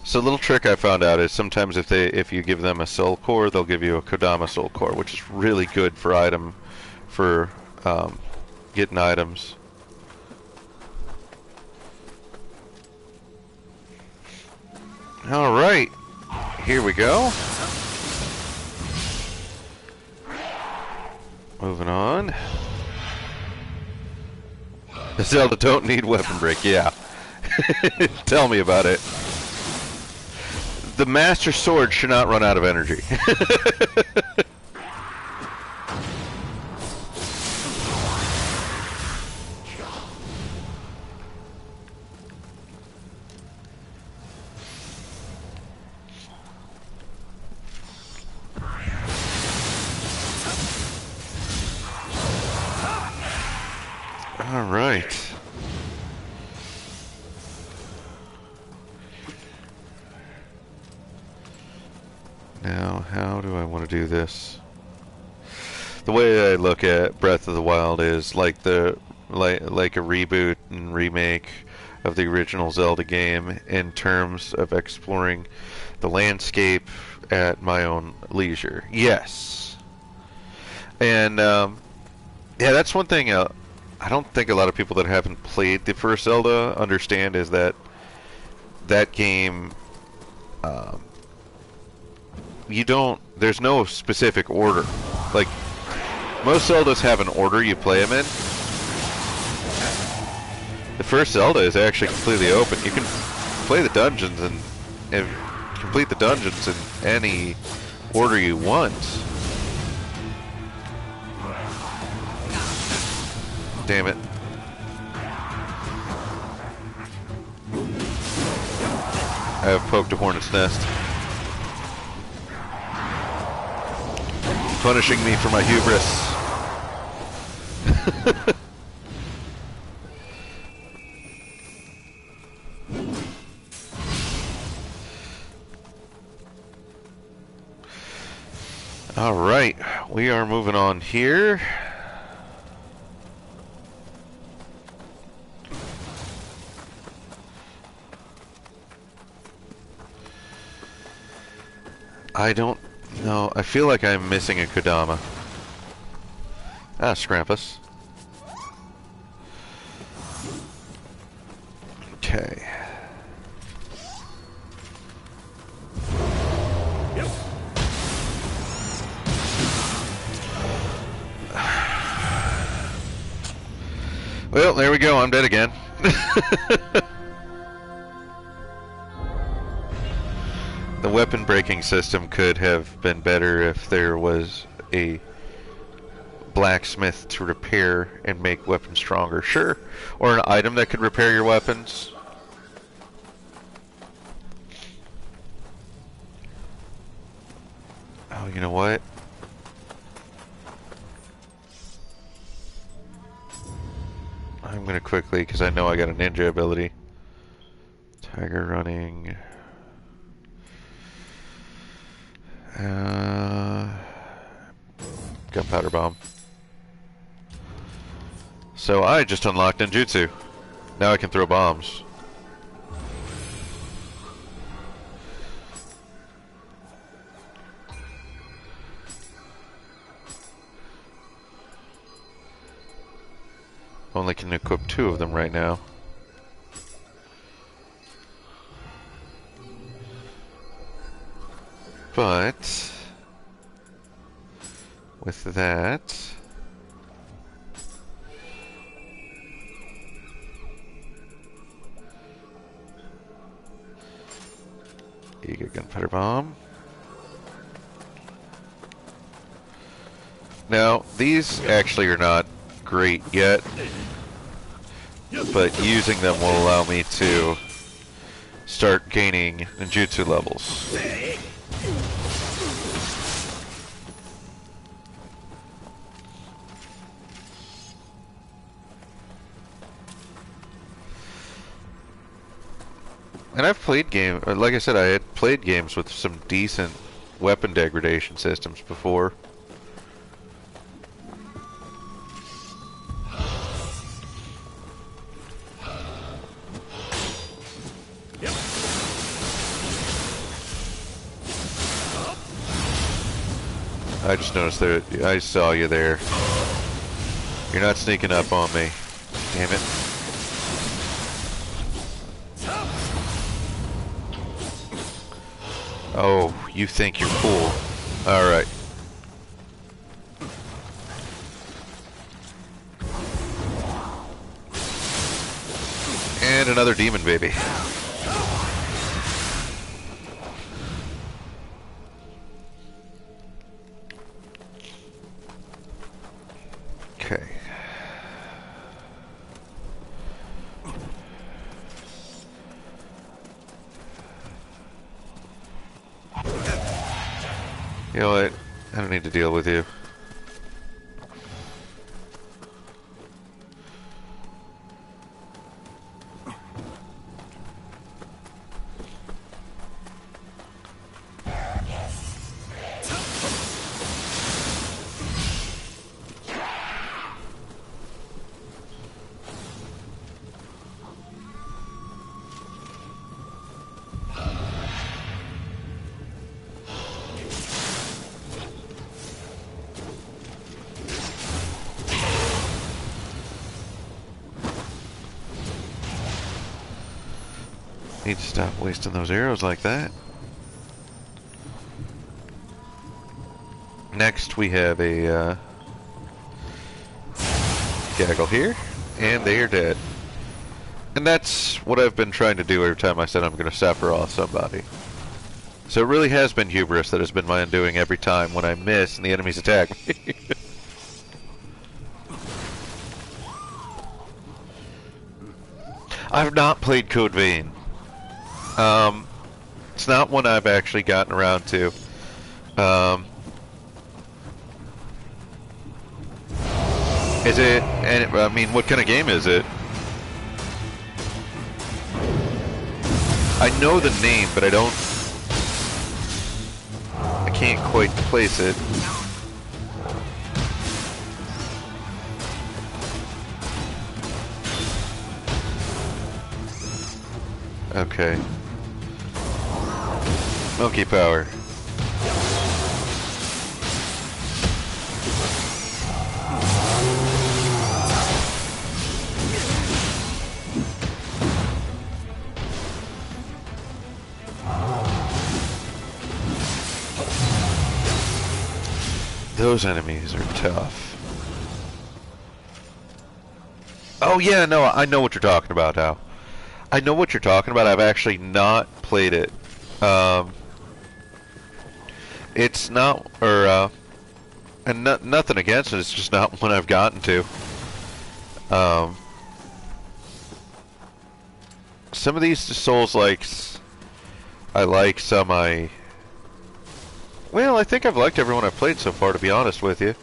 So, a little trick I found out is sometimes if you give them a soul core, they'll give you a Kodama soul core, which is really good for getting items. All right, here we go. Moving on. The Zelda don't need weapon break, yeah. Tell me about it. The Master Sword should not run out of energy. All right. Now, how do I want to do this? The way I look at Breath of the Wild is like a reboot and remake of the original Zelda game in terms of exploring the landscape at my own leisure. Yes. And yeah, that's one thing I don't think a lot of people that haven't played the first Zelda understand is that game there's no specific order. Like, most Zeldas have an order you play them in. The first Zelda is actually completely open. You can play the dungeons and complete the dungeons in any order you want. Damn it. I have poked a hornet's nest. Punishing me for my hubris. All right, we are moving on here. I don't know. I feel like I'm missing a Kodama. Ah, Scrampus. Okay. Well, there we go. I'm dead again. The weapon breaking system could have been better if there was a blacksmith to repair and make weapons stronger. Sure. Or an item that could repair your weapons. Oh, you know what? I'm gonna quickly, because I know I got a ninja ability. Tiger running. Gunpowder bomb. So I just unlocked ninjutsu. Now I can throw bombs. Only can equip 2 of them right now. But with that, Eager gunpowder bomb. Now, these actually are not great yet, but using them will allow me to start gaining ninjutsu levels. And I've played like I said, I had played games with some decent weapon degradation systems before. I just noticed that I saw you there. You're not sneaking up on me. Damn it. Oh, you think you're cool. Alright. And another demon baby. Okay. You know what? I don't need to deal with you. Need to stop wasting those arrows like that. Next we have a gaggle here, and they are dead. And that's what I've been trying to do every time I said I'm going to Sephiroth somebody. So it really has been hubris that has been my undoing every time when I miss and the enemies attack me. I've not played Code Vein. It's not one I've actually gotten around to. Is it, and I mean, what kind of game is it? I know the name, but I can't quite place it. Okay. Monkey power. Those enemies are tough. Oh yeah, no, I know what you're talking about now. I know what you're talking about. I've actually not played it. Um, it's not, and nothing against it. It's just not one I've gotten to. Um, some of these Souls likes I like. Some well, I think I've liked everyone I've played so far. To be honest with you,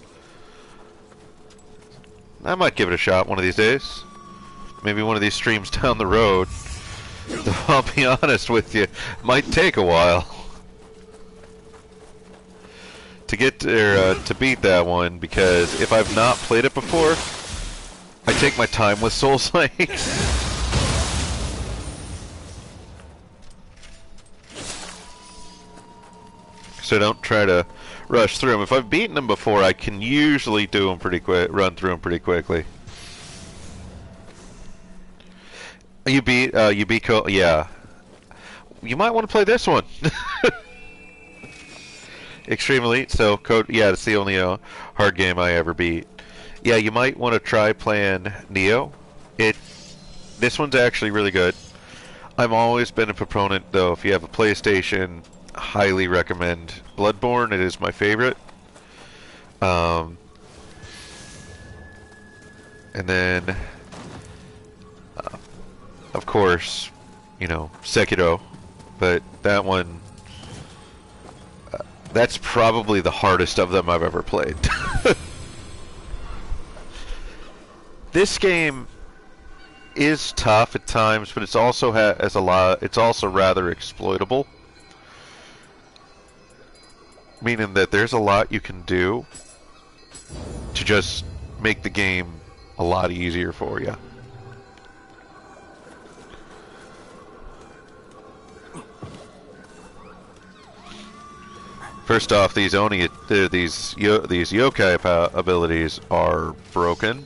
I might give it a shot one of these days. Maybe one of these streams down the road. I'll be honest with you, might take a while to get there, to beat that one, because if I've not played it before, I take my time with Souls likes. So don't try to rush through them. If I've beaten them before, I can usually do them pretty quick, run through them pretty quickly. You beat yeah. You might want to play this one. Extreme Elite, so code, yeah, it's the only hard game I ever beat. Yeah, you might want to try playing Nioh. This one's actually really good. I've always been a proponent, though, if you have a PlayStation, highly recommend Bloodborne. It is my favorite. And then, of course, you know, Sekiro. But that one, that's probably the hardest of them I've ever played. This game is tough at times, but it's also has a lot. It's also rather exploitable, meaning that there's a lot you can do to just make the game a lot easier for you. First off, these yokai abilities are broken.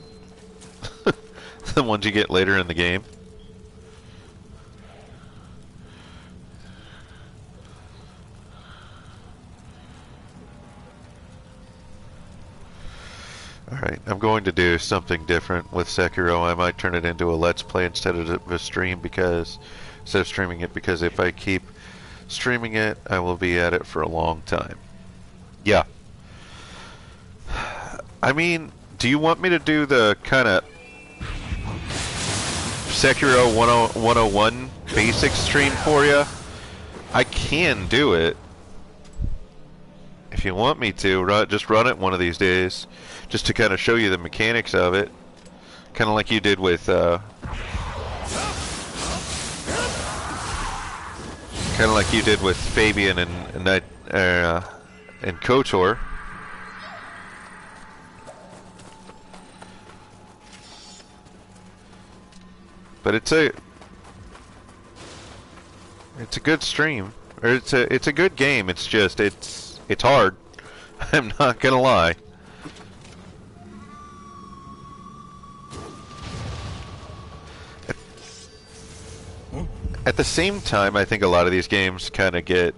The ones you get later in the game. Alright, I'm going to do something different with Sekiro. I might turn it into a Let's Play instead of a stream, because instead of streaming it, because if I keep streaming it, I will be at it for a long time. Yeah. I mean, do you want me to do the kind of Sekiro 101 basic stream for you? I can do it. If you want me to, just run it one of these days, just to kind of show you the mechanics of it, kind of like you did with, kind of like you did with Fabian and KOTOR. But it's a good stream, or it's a good game. It's just it's hard. I'm not gonna lie. At the same time, I think a lot of these games kind of get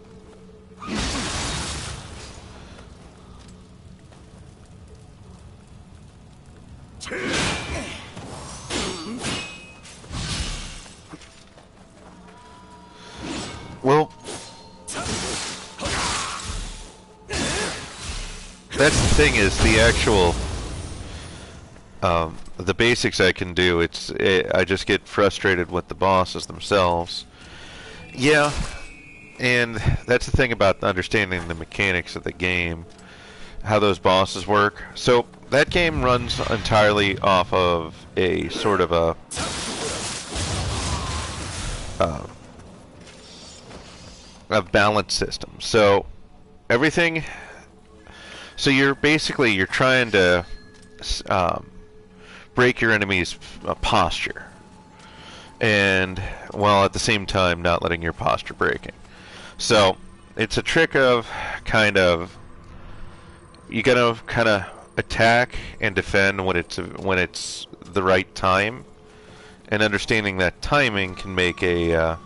well, that's the thing, is the actual the basics I can do. I just get frustrated with the bosses themselves. Yeah, and that's the thing about understanding the mechanics of the game, how those bosses work. So that game runs entirely off of a sort of a balance system. So everything. So you're trying to break your enemy's posture, and while at the same time not letting your posture breaking. So it's a trick of you gotta kind of attack and defend when it's the right time, and understanding that timing can make a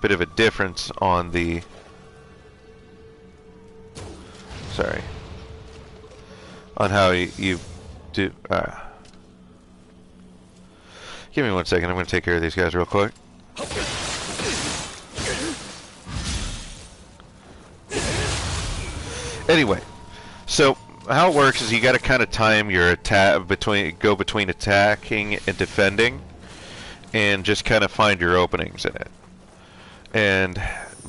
bit of a difference on the on how you do. Give me 1 second. I'm going to take care of these guys real quick. Anyway, so how it works is you got to kind of time your attack between attacking and defending, and just kind of find your openings in it. And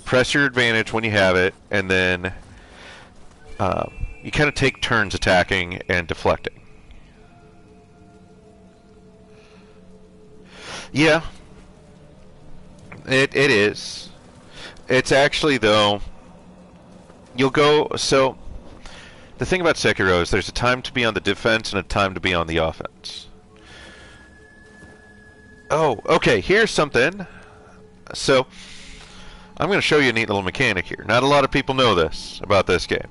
press your advantage when you have it, and then you kind of take turns attacking and deflecting. Yeah, it is. It's actually, though, you'll go, so the thing about Sekiro is there's a time to be on the defense and a time to be on the offense. Oh, okay, here's something. So, I'm going to show you a neat little mechanic here. Not a lot of people know this about this game.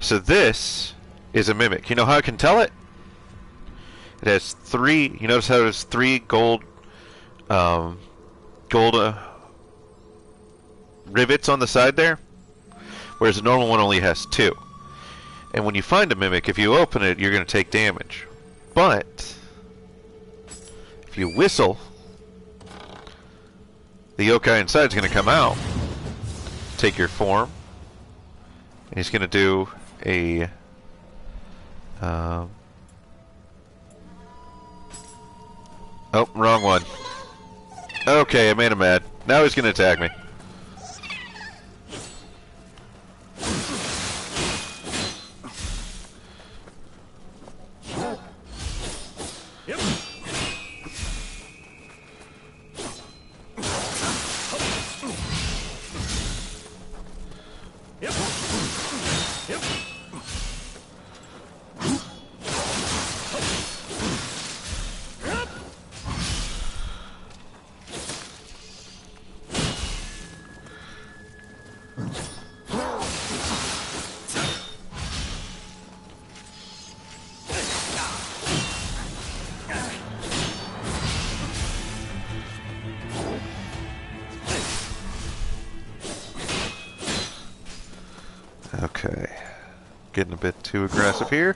So this is a mimic. You know how I can tell it? It has 3, you notice how it has 3 gold rivets on the side there? Whereas the normal one only has 2. And when you find a mimic, if you open it, you're going to take damage. But if you whistle, the yokai inside is going to come out, take your form, and he's going to do a oh, wrong one. Okay, I made him mad. Now he's going to attack me. Okay, getting a bit too aggressive here.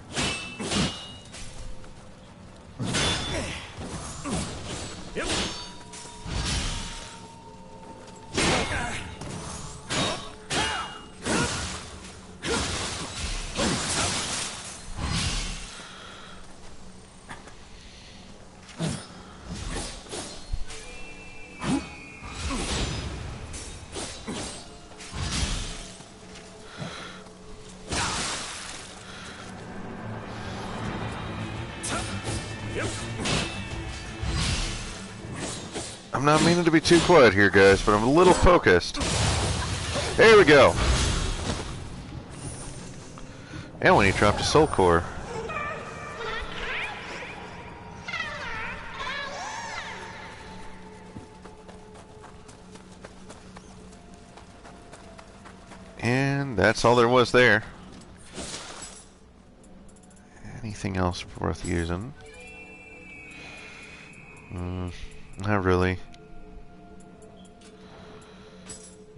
I'm not meaning to be too quiet here, guys, but I'm a little focused. There we go. And when he dropped a soul core. And that's all there was there. Anything else worth using? Not really.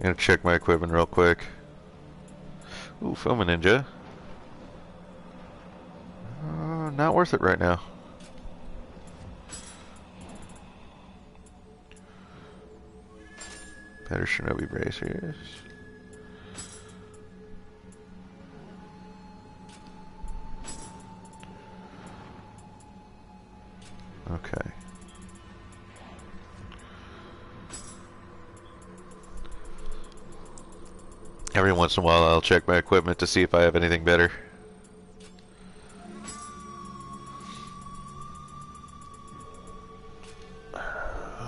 Gonna check my equipment real quick. Ooh, Film Ninja. Not worth it right now. Better Shinobi bracers. Okay. Every once in a while I'll check my equipment to see if I have anything better.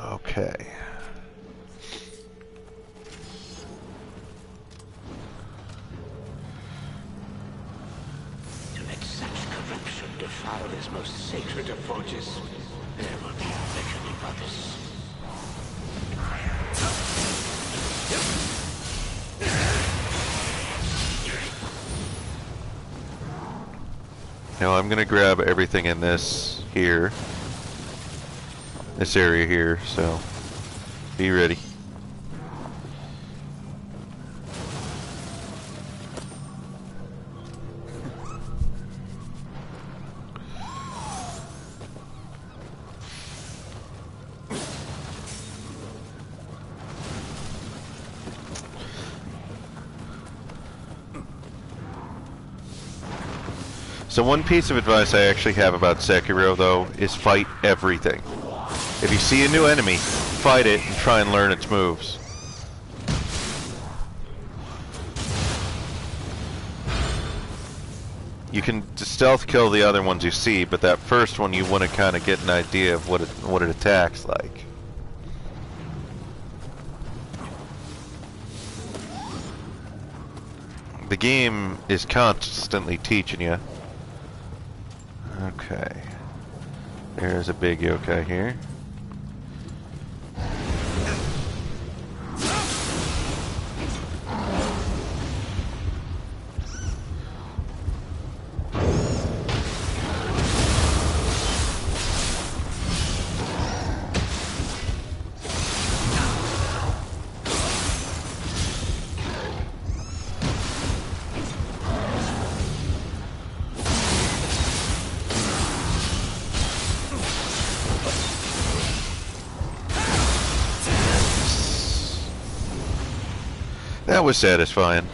Okay. To let such corruption defile this most sacred of forges, there will be a reckoning for this. Now I'm gonna grab everything in this area here, so be ready. So one piece of advice I actually have about Sekiro, though, is fight everything. If you see a new enemy, fight it and try and learn its moves. You can stealth kill the other ones you see, but that first one you want to kind of get an idea of what it attacks like. The game is constantly teaching you. Okay. There's a big yokai here. That was satisfying.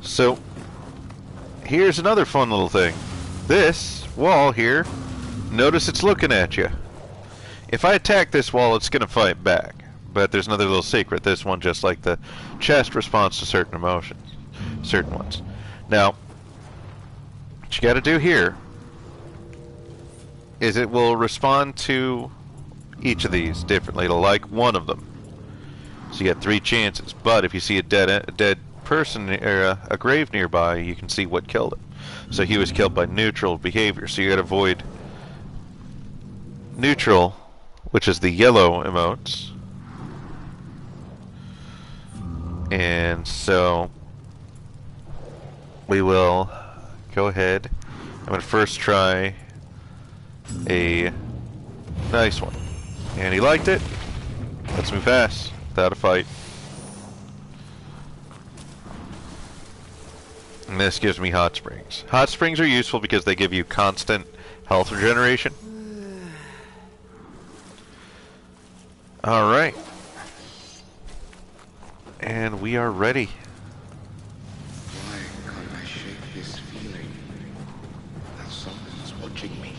So, here's another fun little thing. This wall here, notice it's looking at you. If I attack this wall, it's going to fight back. But there's another little secret. This one, just like the chest, responds to certain emotions. Certain ones. Now, what you got to do here is it will respond to each of these differently. It'll like one of them. So you get 3 chances. But if you see a dead person or a grave nearby, you can see what killed him. So he was killed by neutral behavior. So you got to avoid neutral, which is the yellow emotes. And so we will go ahead. I'm going to first try a nice one. And he liked it. Let's move fast without a fight. And this gives me hot springs. Hot springs are useful because they give you constant health regeneration. Alright. And we are ready. Why can't I shake this feeling that someone's watching me?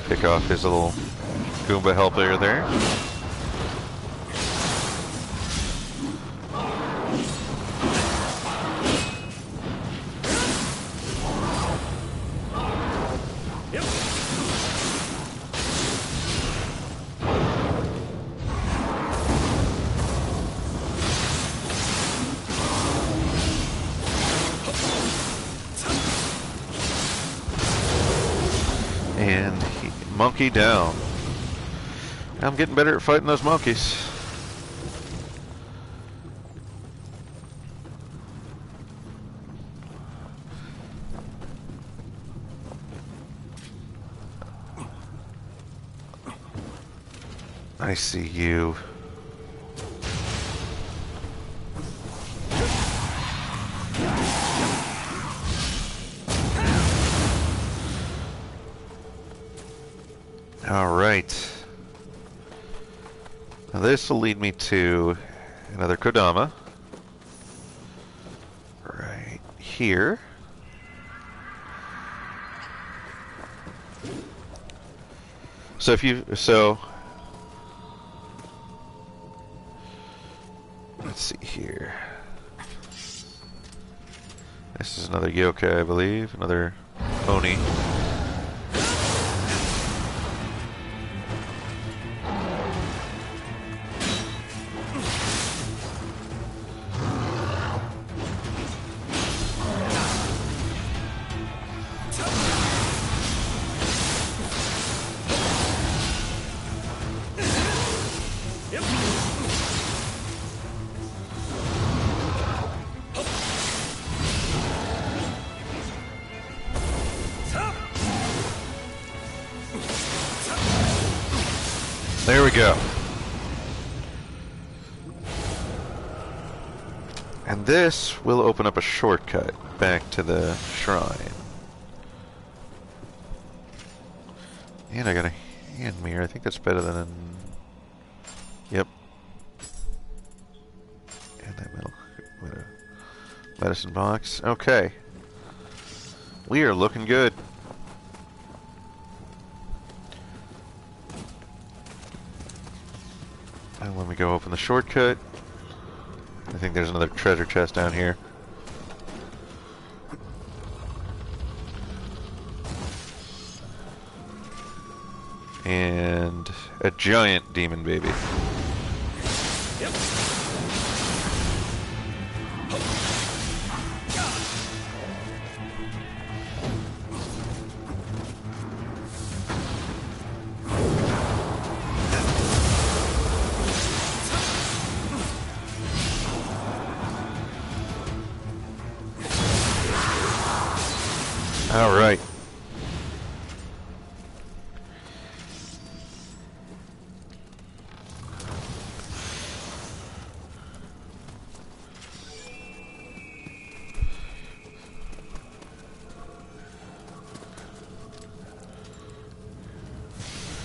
Pick off his little Goomba helper there. And monkey down. I'm getting better at fighting those monkeys. I see you. Alright. Now this will lead me to another Kodama. Right here. So if you, let's see here. This is another yokai, I believe. Another Oni. There we go. And this will open up a shortcut back to the shrine. And I got a hand mirror. I think that's better than... Yep. And that metal medicine box. Okay. We are looking good. And when we go open the shortcut, I think there's another treasure chest down here. And a giant demon baby. Yep. All right.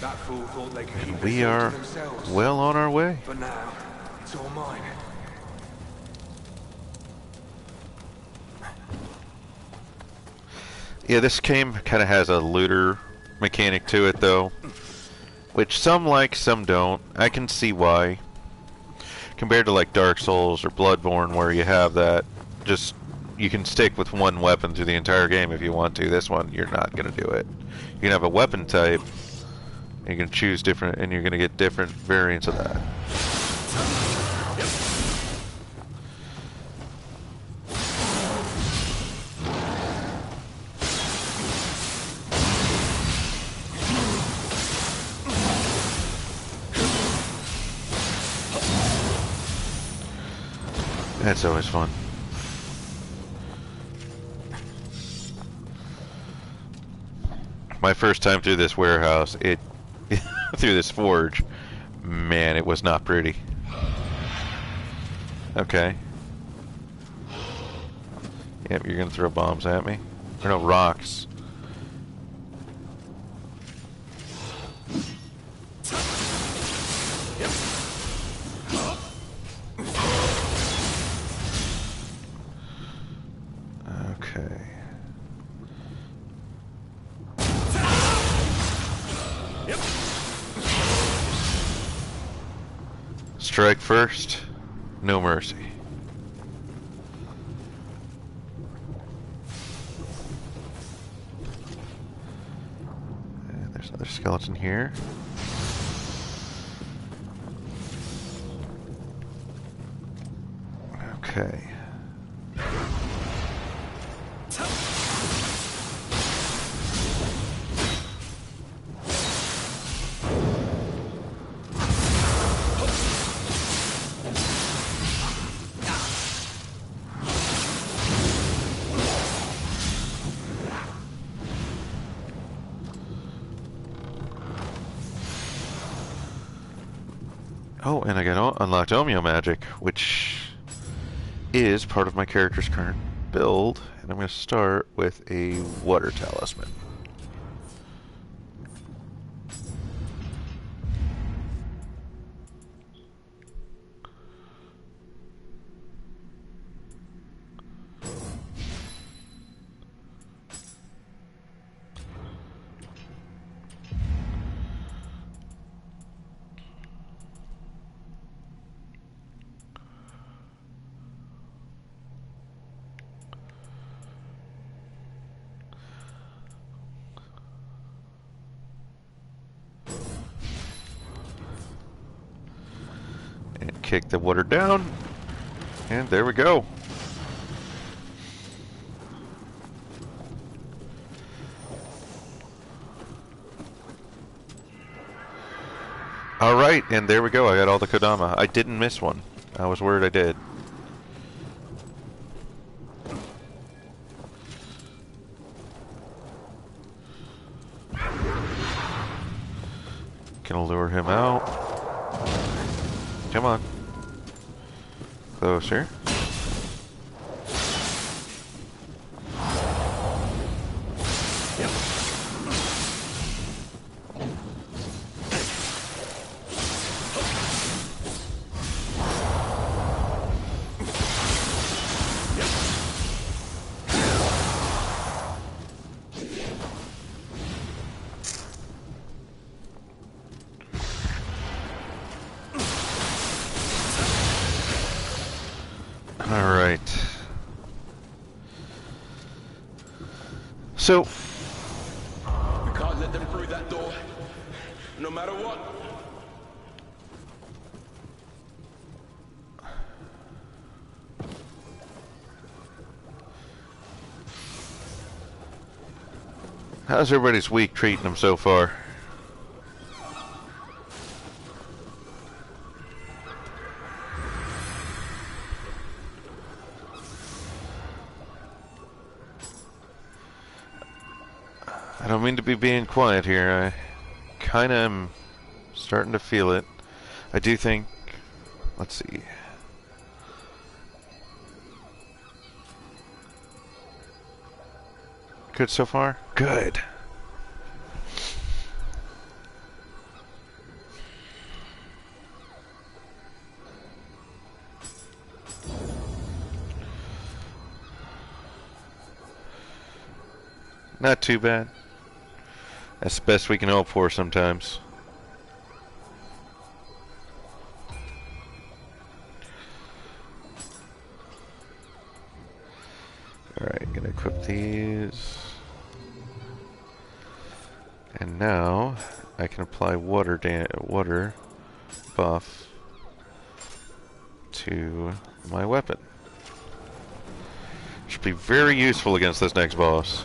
That fool thought they could keep We it are to themselves. well on our way. But now, it's all mine. Yeah, this game kind of has a looter mechanic to it, though, which some like, some don't. I can see why. Compared to like Dark Souls or Bloodborne, where you have that, just you can stick with one weapon through the entire game if you want to. This one, you're not gonna do it. You can have a weapon type, and you can choose different, and you're gonna get different variants of that. That's always fun. My first time through this warehouse, through this forge, man, it was not pretty. Okay. Yep, you're gonna throw bombs at me? Or no, rocks. Okay. Yep. Strike first, no mercy. And there's another skeleton here. Okay. Oh, and I got unlocked Omeo magic, which is part of my character's current build, and I'm going to start with a water talisman. And kick the water down, and there we go. Alright, and there we go. I got all the Kodama. I didn't miss one. I was worried I did. Gonna lure him out. Come on. Closer. Alright. So... We can't let them through that door. No matter what. How's everybody's week treating them so far? I don't mean to be being quiet here. I kinda am starting to feel it. I do think... Let's see. Good so far? Good. Not too bad. That's the best we can hope for sometimes. Alright, gonna equip these. And now I can apply water buff to my weapon. Should be very useful against this next boss.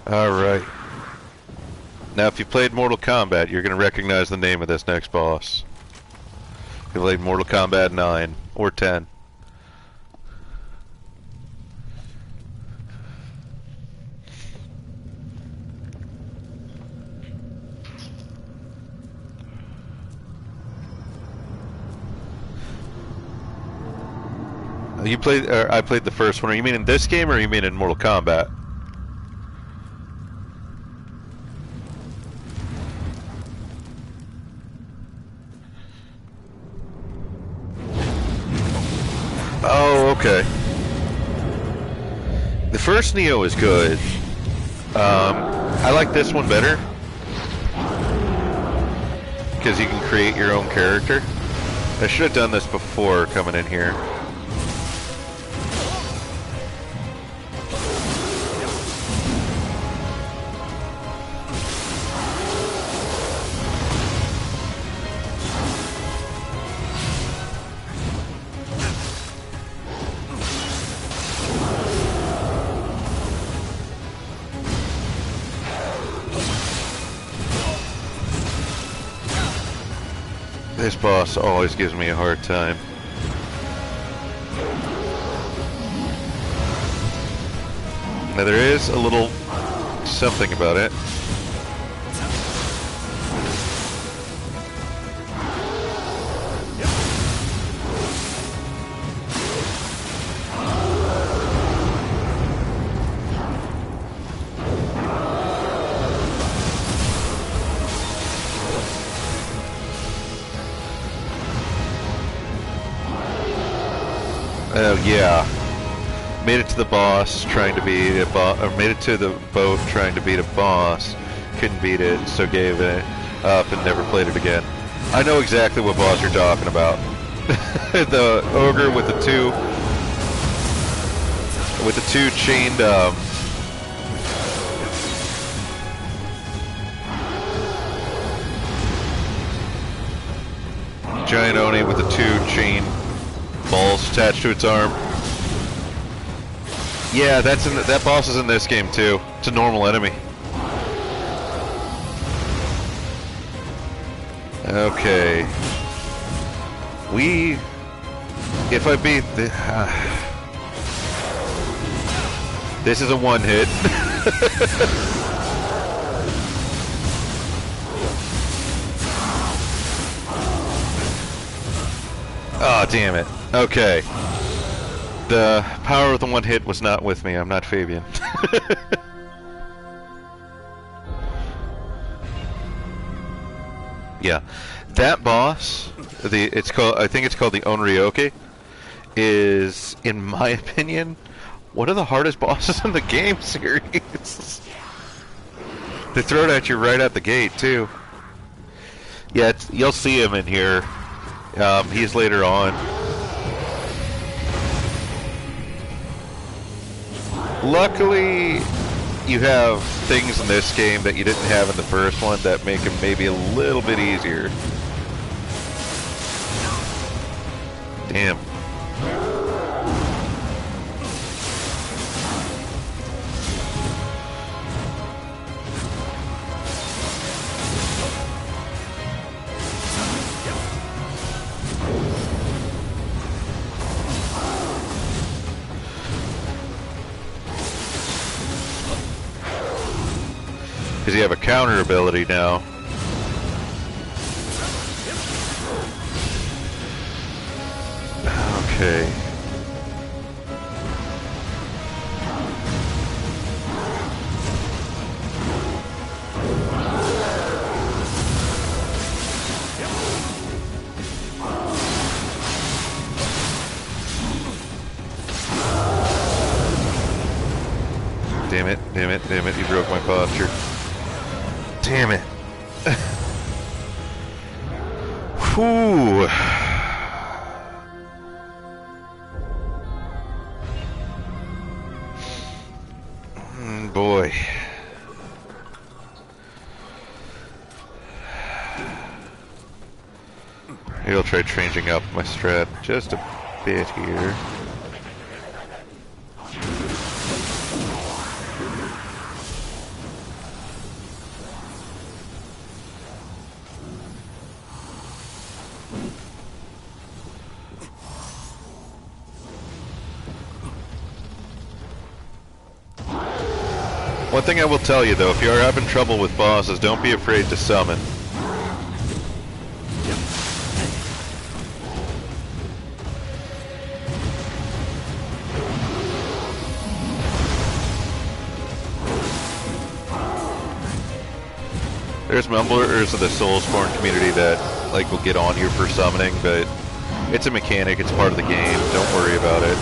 Alright. Now if you played Mortal Kombat, you're going to recognize the name of this next boss. If you played Mortal Kombat 9 or 10. You played, or I played the first one. Are you mean in this game or are you mean in Mortal Kombat? Oh, okay. The first Nioh is good. I like this one better because you can create your own character. I should have done this before coming in here. This boss always gives me a hard time. Now there is a little something about it. Oh yeah, made it to the boss trying to beat a boss, or made it to the boat trying to beat a boss, couldn't beat it, so gave it up and never played it again. I know exactly what boss you're talking about. The ogre with the two chained giant Oni with the two chained balls attached to its arm. Yeah, that's in that boss is in this game too. It's a normal enemy. Okay. If I beat the, this is a one hit. Oh, damn it. Okay. The power of the one hit was not with me. I'm not Fabian. Yeah, that boss, I think it's called the Onryoke, is, in my opinion, one of the hardest bosses in the game series. They throw it at you right at the gate too. Yeah, you'll see him in here. He's later on. Luckily, you have things in this game that you didn't have in the first one that make him maybe a little bit easier. Damn. Because you have a counter ability now. Okay. Damn it, damn it, damn it, you broke my posture. Damn it. Whew. Boy. Maybe I'll try changing up my strat just a bit here. One thing I will tell you though, if you are having trouble with bosses, don't be afraid to summon. There's mumblers of the Soulsborne community that like will get on you for summoning, but it's a mechanic, it's part of the game, don't worry about it.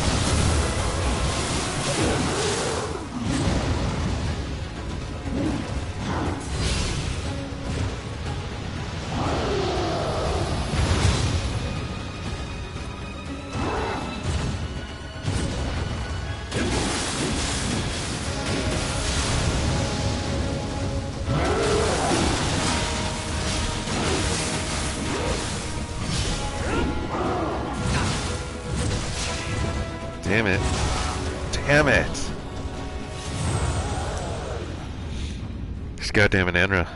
Damn it. Damn it. This goddamn Enenra.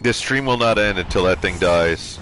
This stream will not end until that thing dies.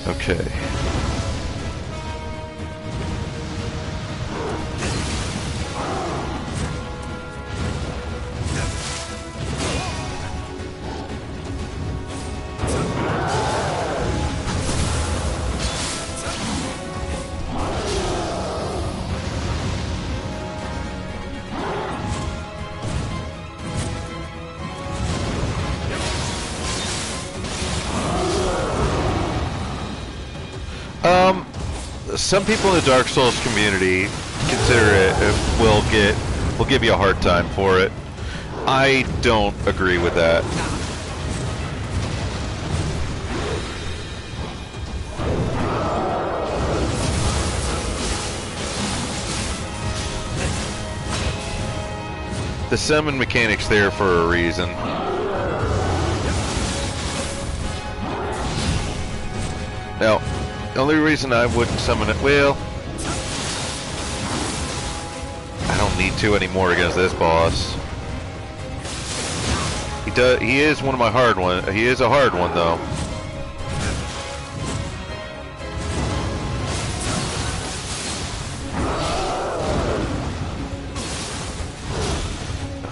Okay. some people in the Dark Souls community consider it will give you a hard time for it. I don't agree with that. The summon mechanic's there for a reason. Now, the only reason I wouldn't summon it, well, I don't need to anymore against this boss. He is one of my hard ones. He is a hard one though.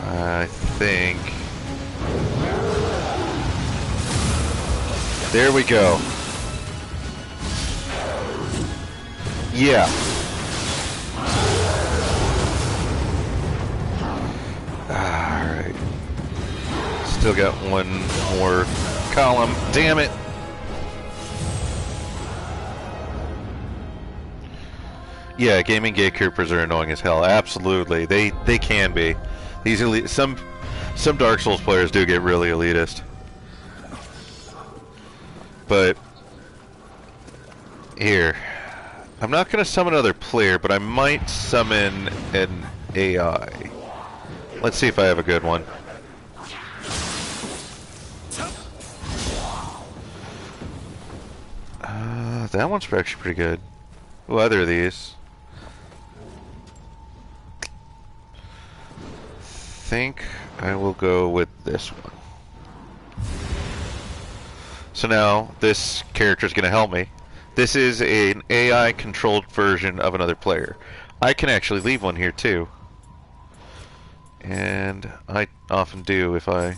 I think. There we go. Yeah. Alright. Still got one more column. Damn it. Yeah, gaming gatekeepers are annoying as hell. Absolutely. They can be. These some Dark Souls players do get really elitist. But here. I'm not going to summon another player, but I might summon an AI. Let's see if I have a good one. That one's actually pretty good. What other of these? Think I will go with this one. So now this character is going to help me. This is an AI controlled version of another player. I can actually leave one here too. And I often do if I...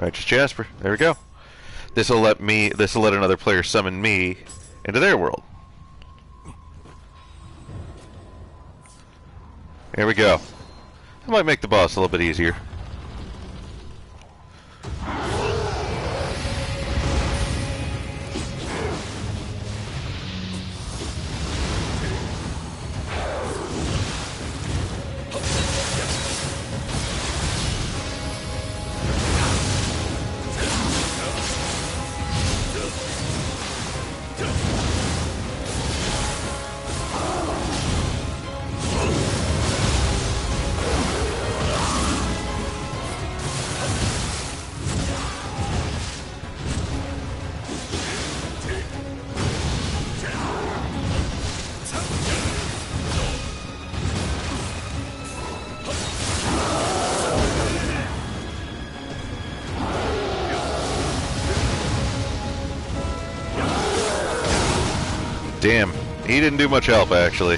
Righteous Jasper. There we go. This will let another player summon me into their world. There we go. That might make the boss a little bit easier. Damn, he didn't do much help actually.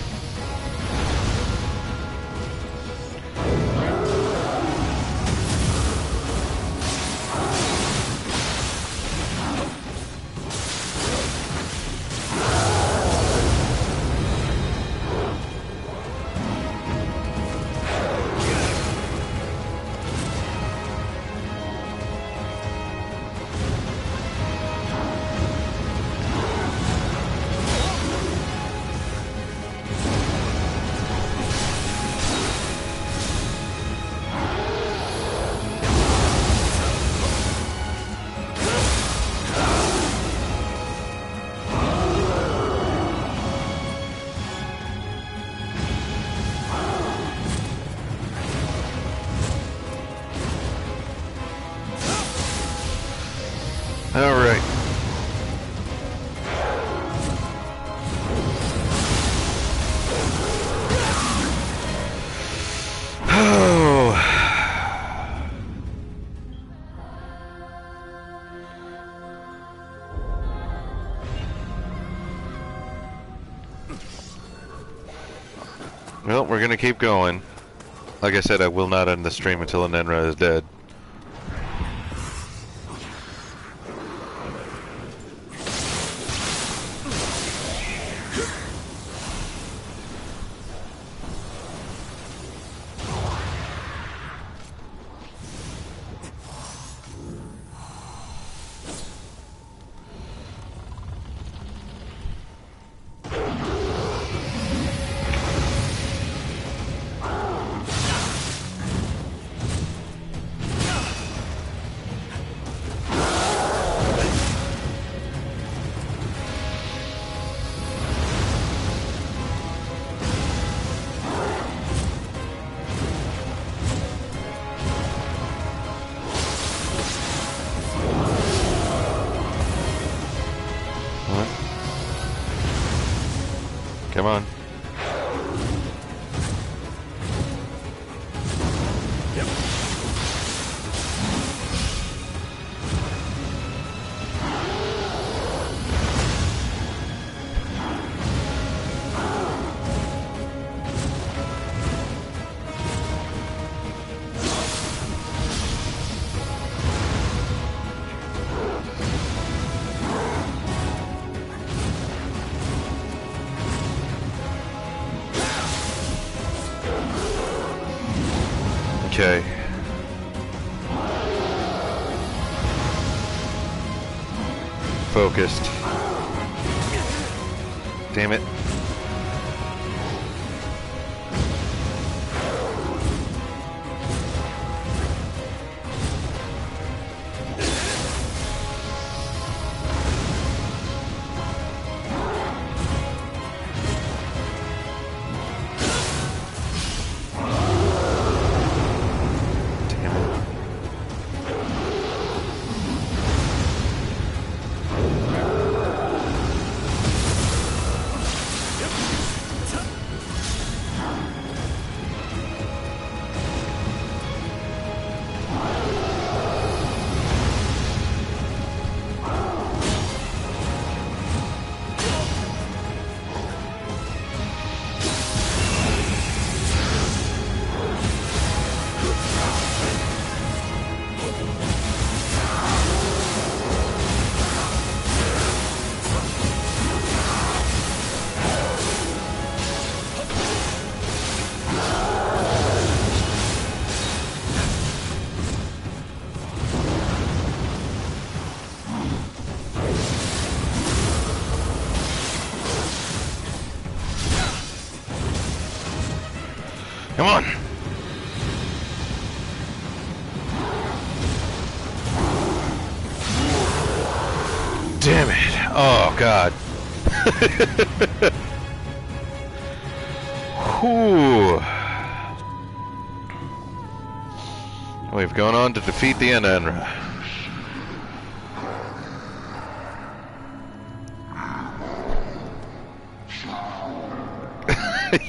Alright. Oh. Well, we're gonna keep going. Like I said, I will not end the stream until Enenra is dead. Come on. Okay. Focused. Damn it. Come on. Damn it. Oh, God. Whew. We've gone on to defeat the Enenra.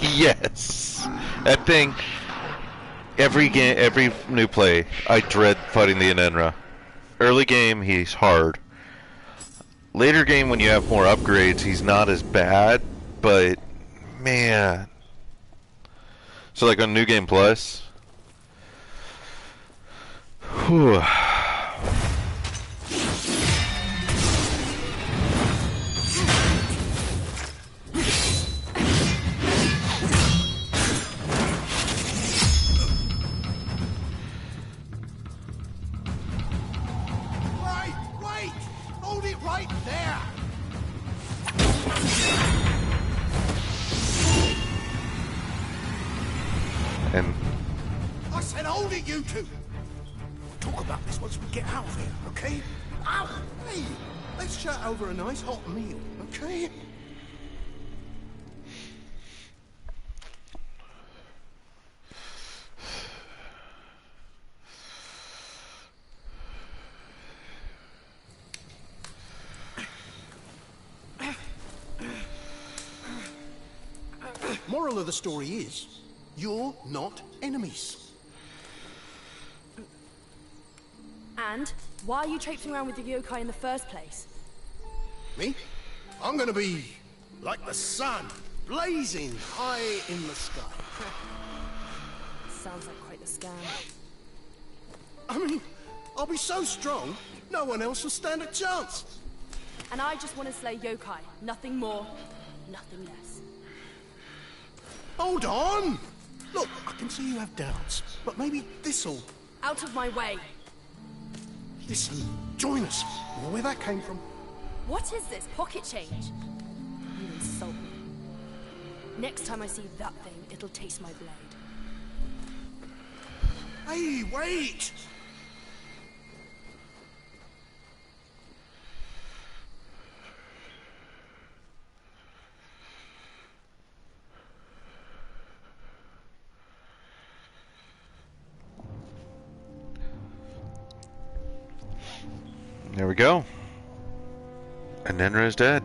Yes. That thing, every game, every new play, I dread fighting the Enenra. Early game, he's hard. Later game, when you have more upgrades, he's not as bad, but man. So like on New Game Plus. Whew. And I said hold it, you two! We'll talk about this once we get out of here, okay? Ow! Hey! Let's chat over a nice hot meal, okay? Moral of the story is, you're not enemies. And why are you traipsing around with the yokai in the first place? Me? I'm gonna be like the sun, blazing high in the sky. Sounds like quite the scam. I mean, I'll be so strong, no one else will stand a chance. And I just want to slay yokai. Nothing more, nothing less. Hold on! Look, I can see you have doubts, but maybe this'll... Out of my way! Listen, join us. Where that came from. What is this? Pocket change? You insult me. Next time I see that thing, it'll taste my blade. Hey, wait! there we go. Enenra is dead.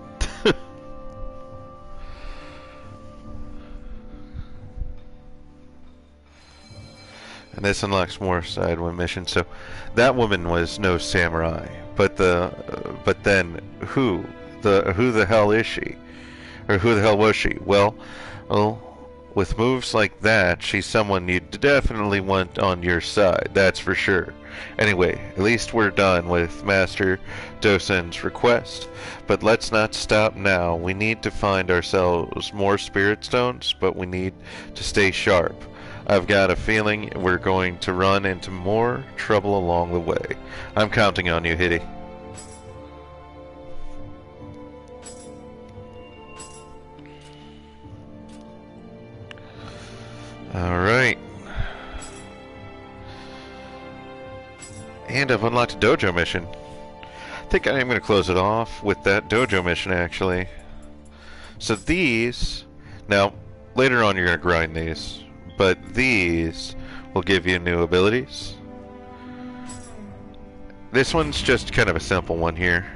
And this unlocks more side one missions. So that woman was no samurai, but then who the hell is she, or who the hell was she? Well, with moves like that, she's someone you definitely want on your side. That's for sure. Anyway, at least we're done with Master Dosen's request. But let's not stop now. We need to find ourselves more spirit stones, but we need to stay sharp. I've got a feeling we're going to run into more trouble along the way. I'm counting on you, Hitty. Alright. And I've unlocked a dojo mission. I think I am going to close it off with that dojo mission, actually. So these... Now, later on you're going to grind these. But these will give you new abilities. This one's just kind of a simple one here.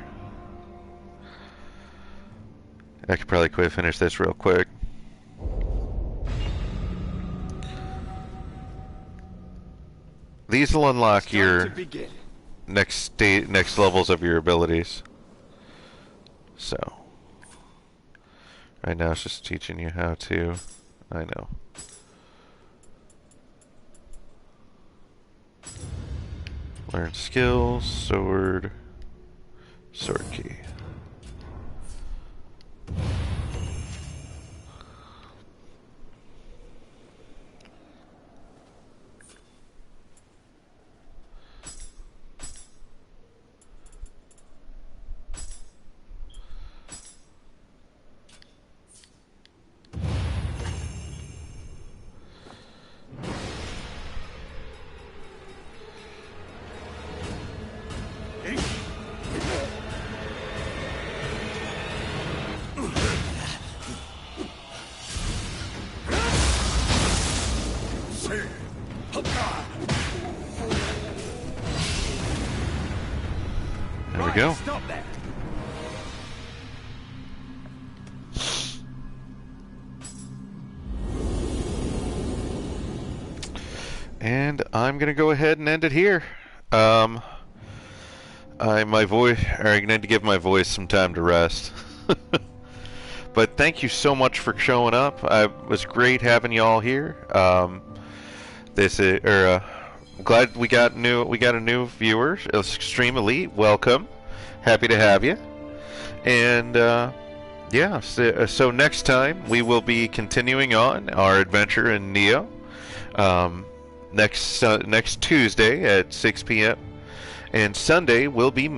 I could probably finish this real quick. These will unlock your next levels of your abilities. So, right now it's just teaching you how to. I know. Learn skills, sword key. There we go. Stop that. And I'm gonna go ahead and end it here. I need to give my voice some time to rest. But thank you so much for showing up. It was great having you all here. Glad we got a new viewer, Extreme Elite. Welcome, happy to have you. And yeah, so next time we will be continuing on our adventure in Nioh. Next Tuesday at 6 p.m. and Sunday will be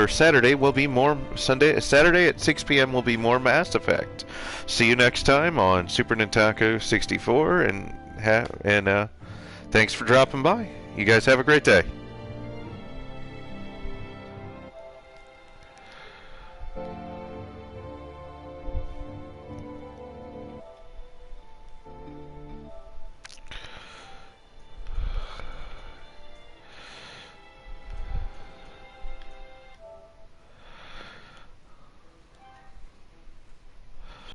Saturday will be more Saturday at 6 p.m. will be more Mass Effect. See you next time on Super Nintendo 64, and thanks for dropping by. You guys have a great day.